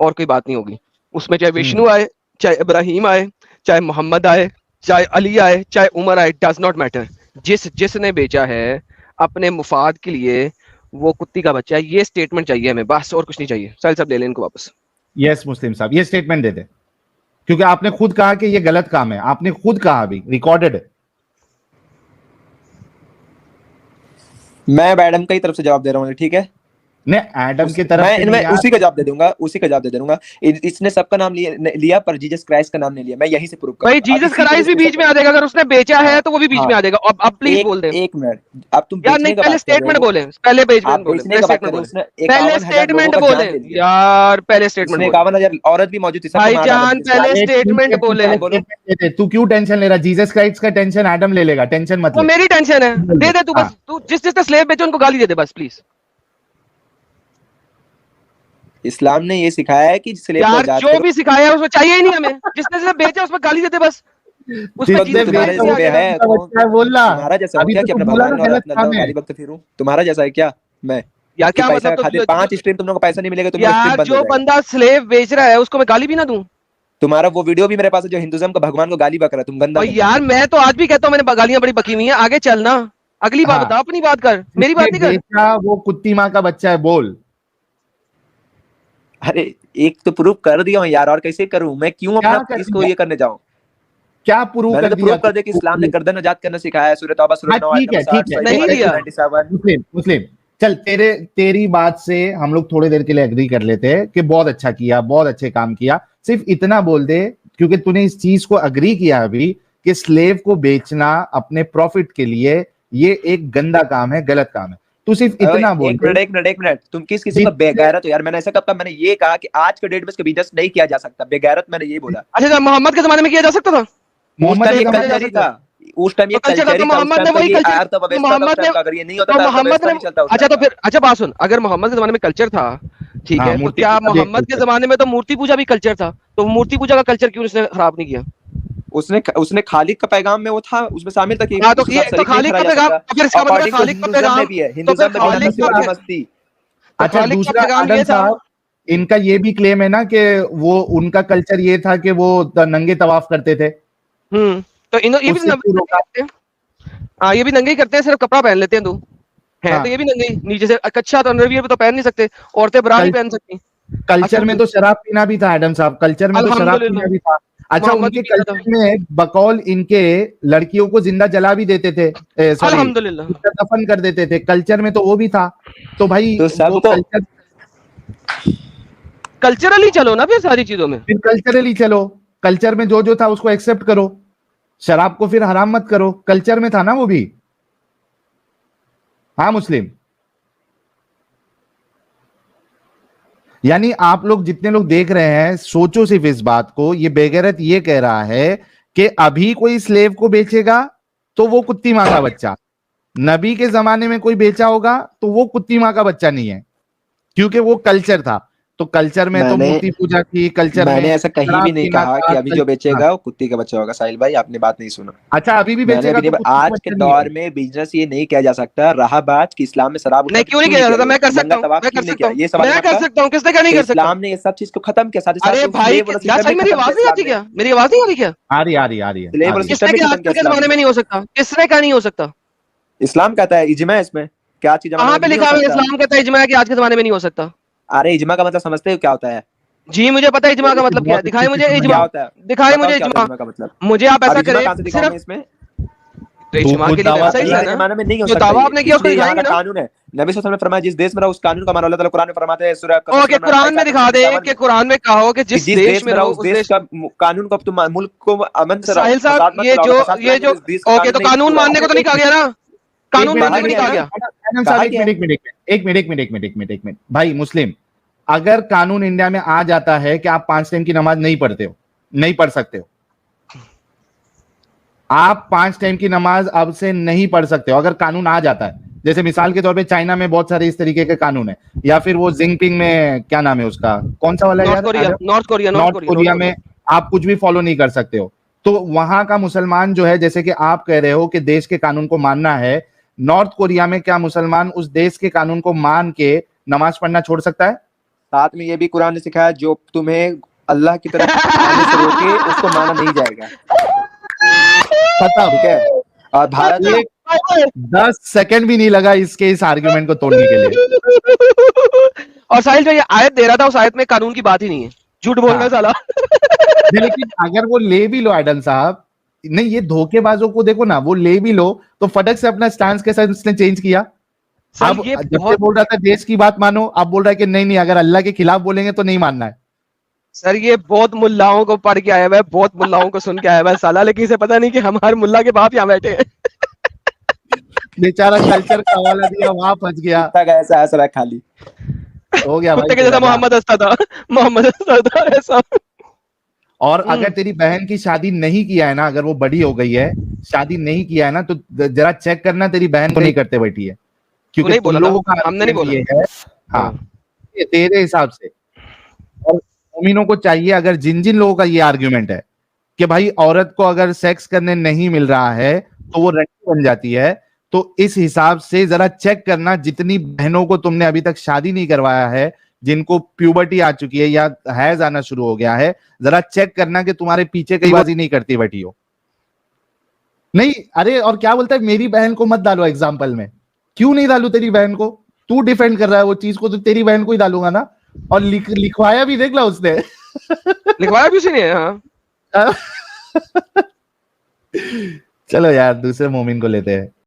और कोई बात नहीं होगी उसमें। चाहे विष्णु आए, चाहे इब्राहिम आए, चाहे मोहम्मद आए, चाहे अली आए, चाहे उमर आए, डज नॉट मैटर। जिसने बेचा है अपने मुफाद के लिए वो कुत्ती का बच्चा है, ये स्टेटमेंट चाहिए हमें, बस और कुछ नहीं चाहिए। साहिल साहब ले लें इनको वापस। यस मुस्लिम साहब, ये स्टेटमेंट दे दे, क्योंकि आपने खुद कहा कि ये गलत काम है, आपने खुद कहा, अभी रिकॉर्डेड है। मैं मैडम की तरफ से जवाब दे रहा हूँ, ठीक है। नहीं, एडम की तरफ से मैं नहीं उसी का जवाब दे दूंगा, उसी का जवाब दे दूंगा। इसने सबका नाम लिया पर जीसस क्राइस्ट का नाम नहीं लिया, मैं यहीं से प्रूव करूंगा। भाई जीसस क्राइस्ट भी बीच में आ जाएगा, अगर उसने बेचा है तो वो भी बीच में आ जाएगा। अब प्लीज बोल दे एक मिनट, अब तुम यार। नहीं, पहले स्टेटमेंट बोले, पहले स्टेटमेंट बोले, पहले स्टेटमेंट बोले यार, पहले स्टेटमेंट बोले। 51,000 औरत भी मौजूद थी, भाईजान पहले स्टेटमेंट बोले। तू क्यों टेंशन ले रहा? जीसस क्राइस्ट का टेंशन एडम ले लेगा, टेंशन मत वो ले। मेरी टेंशन है, दे दे तू बस। तू जिसने स्लेव बेचे उनको गाली दे दे बस प्लीज। इस्लाम ने ये सिखाया है कि स्लेव को यार आजाद जो करो। भी सिखाया है उसमें चाहिए ही नहीं हमें। जिसने सिर्फ बेचा उसमें गाली देते बस, उसमें जिसने जीसस बेचा क्राइस्ट वो आ गया। है बच्चा है, बोलना। तुम्हारा जैसा हो अभी क्या तो कि अपने तुम बोला भगवान ना और गलत अपना काम है। गाली बकते फिरूं? तुम्हारा जैसा है क्या मैं? यार क्या पैसा मतलब? खातिर 5 स्ट्रीम तुम लोगों को पैसा नहीं मिलेगा, तुम लोग स्ट्रीम यार बंद हो जो जाएगा। बंदा स्लेव बेच रहा है उसको मैं गाली भी ना दूं? तुम्हारा वो वीडियो भी मेरे पास है जो हिंदुज्म का भगवान को गाली बक रहा है, तुम गंदा और बंदा। यार मैं तो आज भी कहता हूँ मैंने गालियां बड़ी बकी हुई हैं। आगे चलना, अगली बात हाँ। बता, अपनी बात कर, मेरी बात नहीं कर। बेचा वो कुत्ती माँ का बच्चा है, बोल। अरे एक तो प्रूव कर दिया हूं यार, और कैसे करूं मैं? क्यों अपना इसको ये करने जाऊं? क्या प्रूव मैंने कर तो प्रूव दिया? कर दिया कि इस्लाम ने गर्दन आजाद करना सिखाया है। सूरह तौबा सूरह 9 ठीक है, ठीक है। नहीं दिया। मुस्लिम चल, तेरी बात से हम लोग थोड़ी देर के लिए एग्री कर लेते हैं कि बहुत अच्छा किया, बहुत अच्छे काम किया। सिर्फ इतना बोल दे, क्योंकि तूने इस चीज को एग्री किया अभी कि स्लेव को बेचना अपने प्रॉफिट के लिए ये एक गंदा काम है, गलत काम है। तू सिर्फ इतना बोल दे। एक मिनट, तुम किस किसी का बेगैरत हो यार? मैंने ऐसा कब कहा? मैंने ये कहा कि आज के डेट में इसका बिजनेस नहीं किया जा सकता, बेगैरत मैंने ये बोला। अच्छा, मोहम्मद के जमाने में किया जा सकता था? मोहम्मद उस टाइम का कल्चर ही था, उस टाइम ये तो कल्चर कल्चर ही तो था। मोहम्मद ने वही कल्चर, मोहम्मद ने, अगर ये नहीं होता तो था मोहम्मद ने, नहीं चलता। अच्छा तो फिर अच्छा बात सुन, अगर मोहम्मद के जमाने में कल्चर था, ठीक है, तो क्या मोहम्मद के जमाने में तो मूर्ति पूजा भी कल्चर था? तो मूर्ति पूजा का कल्चर क्यों उसने खराब नहीं किया? उसने खालिक का पैगाम में वो था, उसमें शामिल था कि हाँ, तो ये तो खालिक का पैगाम, फिर इसका मतलब खालिक का पैगाम भी है, हिंदुइज्म में खालिक का मस्ती। अच्छा, दूसरा आदम साहब, इनका ये भी क्लेम है ना कि वो उनका कल्चर ये था कि वो नंगे तवाफ करते थे। तो ये भी उससे क्यों रोका? करते हैं। हाँ, ये भी नंगे ही करते हैं, सिर्फ कपड़ा पहन लेते हैं तो है। हाँ। तो ये भी नंगे ही, नीचे से कच्चा तो अंडरवियर तो पहन नहीं सकते, औरतें ब्रा नहीं कल- पहन सकती। कल्चर अच्छा, में तो शराब पीना भी था एडम साहब, कल्चर में तो शराब अल्हम्दुलिल्लाह। पीना भी था। अच्छा, मोहम्मद उनके भी पीता था। कल्चर में बकौल इनके लड़कियों को जिंदा जला भी देते थे, सॉरी अल्हम्दुलिल्लाह। दफन कर देते थे, कल्चर में तो वो भी था। तो भाई तो वो सबको कल्चर, कल्चरली चलो ना फिर सारी चीजों में। फिर कल्चरली चलो, कल्चर में जो जो था उसको एक्सेप्ट करो, शराब को फिर हराम मत करो, कल्चर में था ना वो भी। हाँ मुस्लिम, यानी आप लोग जितने लोग देख रहे हैं सोचो सिर्फ इस बात को, ये बेगैरत ये कह रहा है कि अभी कोई स्लेव को बेचेगा तो वो कुत्ती मां का बच्चा, नबी के जमाने में कोई बेचा होगा तो वो कुत्ती मां का बच्चा नहीं है, क्योंकि वो कल्चर था। तो कल्चर में तो मैंने मूर्ति पूजा की, कल्चर में मैंने ऐसा कहीं शराब भी नहीं पीना कहा था, कि अभी जो हाँ। बेचेगा वो कुत्ती का बच्चा होगा। साहिल भाई, आपने बात नहीं सुना। अच्छा, अभी भी मैंने बेचेगा भी तो नहीं, कुत्ती का आज के बच्चा नहीं है। दौर में बिजनेस ये नहीं किया जा सकता। रहा बात कि इस्लाम में शराब नहीं, क्यों नहीं किया जा सकता? मैं कर सकता हूँ, तवाफ मैं क्यों कर नहीं सकता किया, हूँ, ये सवाल मैं है कर आपका? सकता हूँ, किसने क्या नहीं तो कर सकता? इस्लाम ने ये सब चीज को खत्म किया, साथ ही साथ अरे वो भाई, slave वाला क्या system सही भी मेरी खत्म आवाज किया नहीं आती इस्लाम ने। क्या? मेरी आवाज नहीं आ रही क्या? आ रही है Slave वाला आ रही है। system किसने भी क्या खत्म किया आजकल के इस्लाम जमाने ने। में नहीं हो सकता? किसने क्या नहीं हो सकता? इस्लाम कहता है, इजमा है इसमें, क्या आज के जमाने कहाँ में पे भी नहीं हो लिखा हुआ है सकता? इस्लाम कहता है इजमा है कि आज के जमाने में नहीं हो सकता? अरे इजमा का मतलब समझते हो क्या होता है? जी, मुझे पता है इजमा का मतलब क्या है। बहुत दिखाए अच्छे से मुझे समझ इजमा, क्या आओ। होता है? दिखाए बताओ मुझे क्या होता है इजमा। इजमा का मतलब? मुझे आप अब ऐसा इजमा करें, कहाँ से दिखाऊं मैं सिर्फ इसमें? तो तू इजमा खुद के लिए दावा वेबसाइट अभी है के ना, जमाने में नहीं हो जो सकता दावा ये, आपने किया उसको इसलिए यहाँ दिखाएंगे का ना। कानून है। नबी सल्लल्लाहु अलैहि वसल्लम ने फरमाया जिस देश में रहो उस कानून को मानो। अल्लाह ताला कुरान में फरमाते हैं सूरह कसस ओके, सूरह कुरान में 28 दिखा दे 57 कि में कुरान में कहा हो कि कि जिस जिस देश देश में में रहो रहो उस उस देश देश। का कानून को तुम मुल्क को अमन से रहो, साहिल साहब, फसाद मत ये फैलाओ। जो अगर फसाद ये फैलाएंगे जो तो इस देश का ओके, कानून तो नहीं कानून पूरा मानने को होगा। तो नहीं कहा गया ना? एक कानून मिनट मानने को एक नहीं कहा कहा गया गया? एडम कहा साहब, एक गया मिनट एक मिनट भाई मुस्लिम, अगर कानून इंडिया में आ जाता है कि आप 5 टाइम की नमाज नहीं पढ़ते हो, नहीं पढ़ सकते हो, आप 5 टाइम की नमाज अब से नहीं पढ़ सकते हो, अगर कानून आ जाता है, जैसे मिसाल के तौर पे चाइना में बहुत सारे इस तरीके के कानून है, या फिर वो जिंगपिंग में क्या नाम है उसका, कौन सा वाला नॉर्थ यार, Korea, north Korea, north north Korea, Korea में आप कुछ भी फॉलो नहीं कर सकते हो। तो वहां का मुसलमान जो है, जैसे कि आप कह रहे हो कि देश के कानून को मानना है, नॉर्थ कोरिया में क्या मुसलमान उस देश के कानून को मान के नमाज पढ़ना छोड़ सकता है? साथ में ये भी कुरान ने सिखाया जो तुम्हें अल्लाह की तरफ आने से रोके उसको माना नहीं जाएगा। खत्म। ठीक है। और भारत एक 10 सेकंड भी नहीं लगा इसके इस आर्गुमेंट को तोड़ने के लिए। और साहिल जो ये आयत दे रहा था, उस आयत में कानून की बात ही नहीं है, झूठ बोल रहा है साला। नहीं, लेकिन अगर वो ले भी लो एडम साहब, नहीं ये धोखेबाजों को देखो ना, वो ले भी लो तो फटक से अपना स्टांस के साथ उसने चेंज किया। सर, अब ये जब से बहुत, बोल रहा था देश की बात मानो, अब बोल रहा है कि नहीं नहीं, अगर अल्लाह के खिलाफ बोलेंगे तो नहीं मानना है। सर ये बहुत मुल्लाओं को पढ़ के आया हुआ है, बहुत मुल्लाओं को सुन के आया हुआ है साला, लेकिन इसे पता नहीं कि हमारे मुल्ला के बाप यहाँ बैठे हैं। बेचारा कल्चर का हवाला दिया, वहां फंस गया, कुत्ता का ऐसा ऐसा है खाली। हो गया कुत्ते भाई के जैसा तेरा मोहम्मद हंसता था, मोहम्मद हंसता था ऐसा। और अगर तेरी बहन की शादी नहीं किया है ना, अगर वो बड़ी हो गई है, शादी नहीं किया है ना, तो जरा चेक करना तेरी बहन को नहीं करते बैठी है, क्योंकि नहीं तुम बोला लोगों था, का हमने नहीं बोला। ये है। हाँ, ये तेरे हिसाब से। और मोमिनों को चाहिए, अगर जिन जिन लोगों का ये आर्ग्यूमेंट है कि भाई औरत को अगर सेक्स करने नहीं मिल रहा है तो वो रंडी बन जाती है, तो इस हिसाब से जरा चेक करना, जितनी बहनों को तुमने अभी तक शादी नहीं करवाया है, जिनको प्यूबर्टी आ चुकी है या हैज आना शुरू हो गया है, जरा चेक करना कि तुम्हारे पीछे कई बाजी नहीं करती बैठी हो। नहीं, अरे और क्या बोलता है, मेरी बहन को मत डालो एग्जाम्पल में। क्यों नहीं डालू तेरी बहन को? तू डिफेंड कर रहा है वो चीज को, तो तेरी बहन को ही डालूंगा ना। और लिखवाया भी, देख ला उसने। लिखवाया भी उसी ने, हाँ। चलो यार, दूसरे मोमिन को लेते हैं।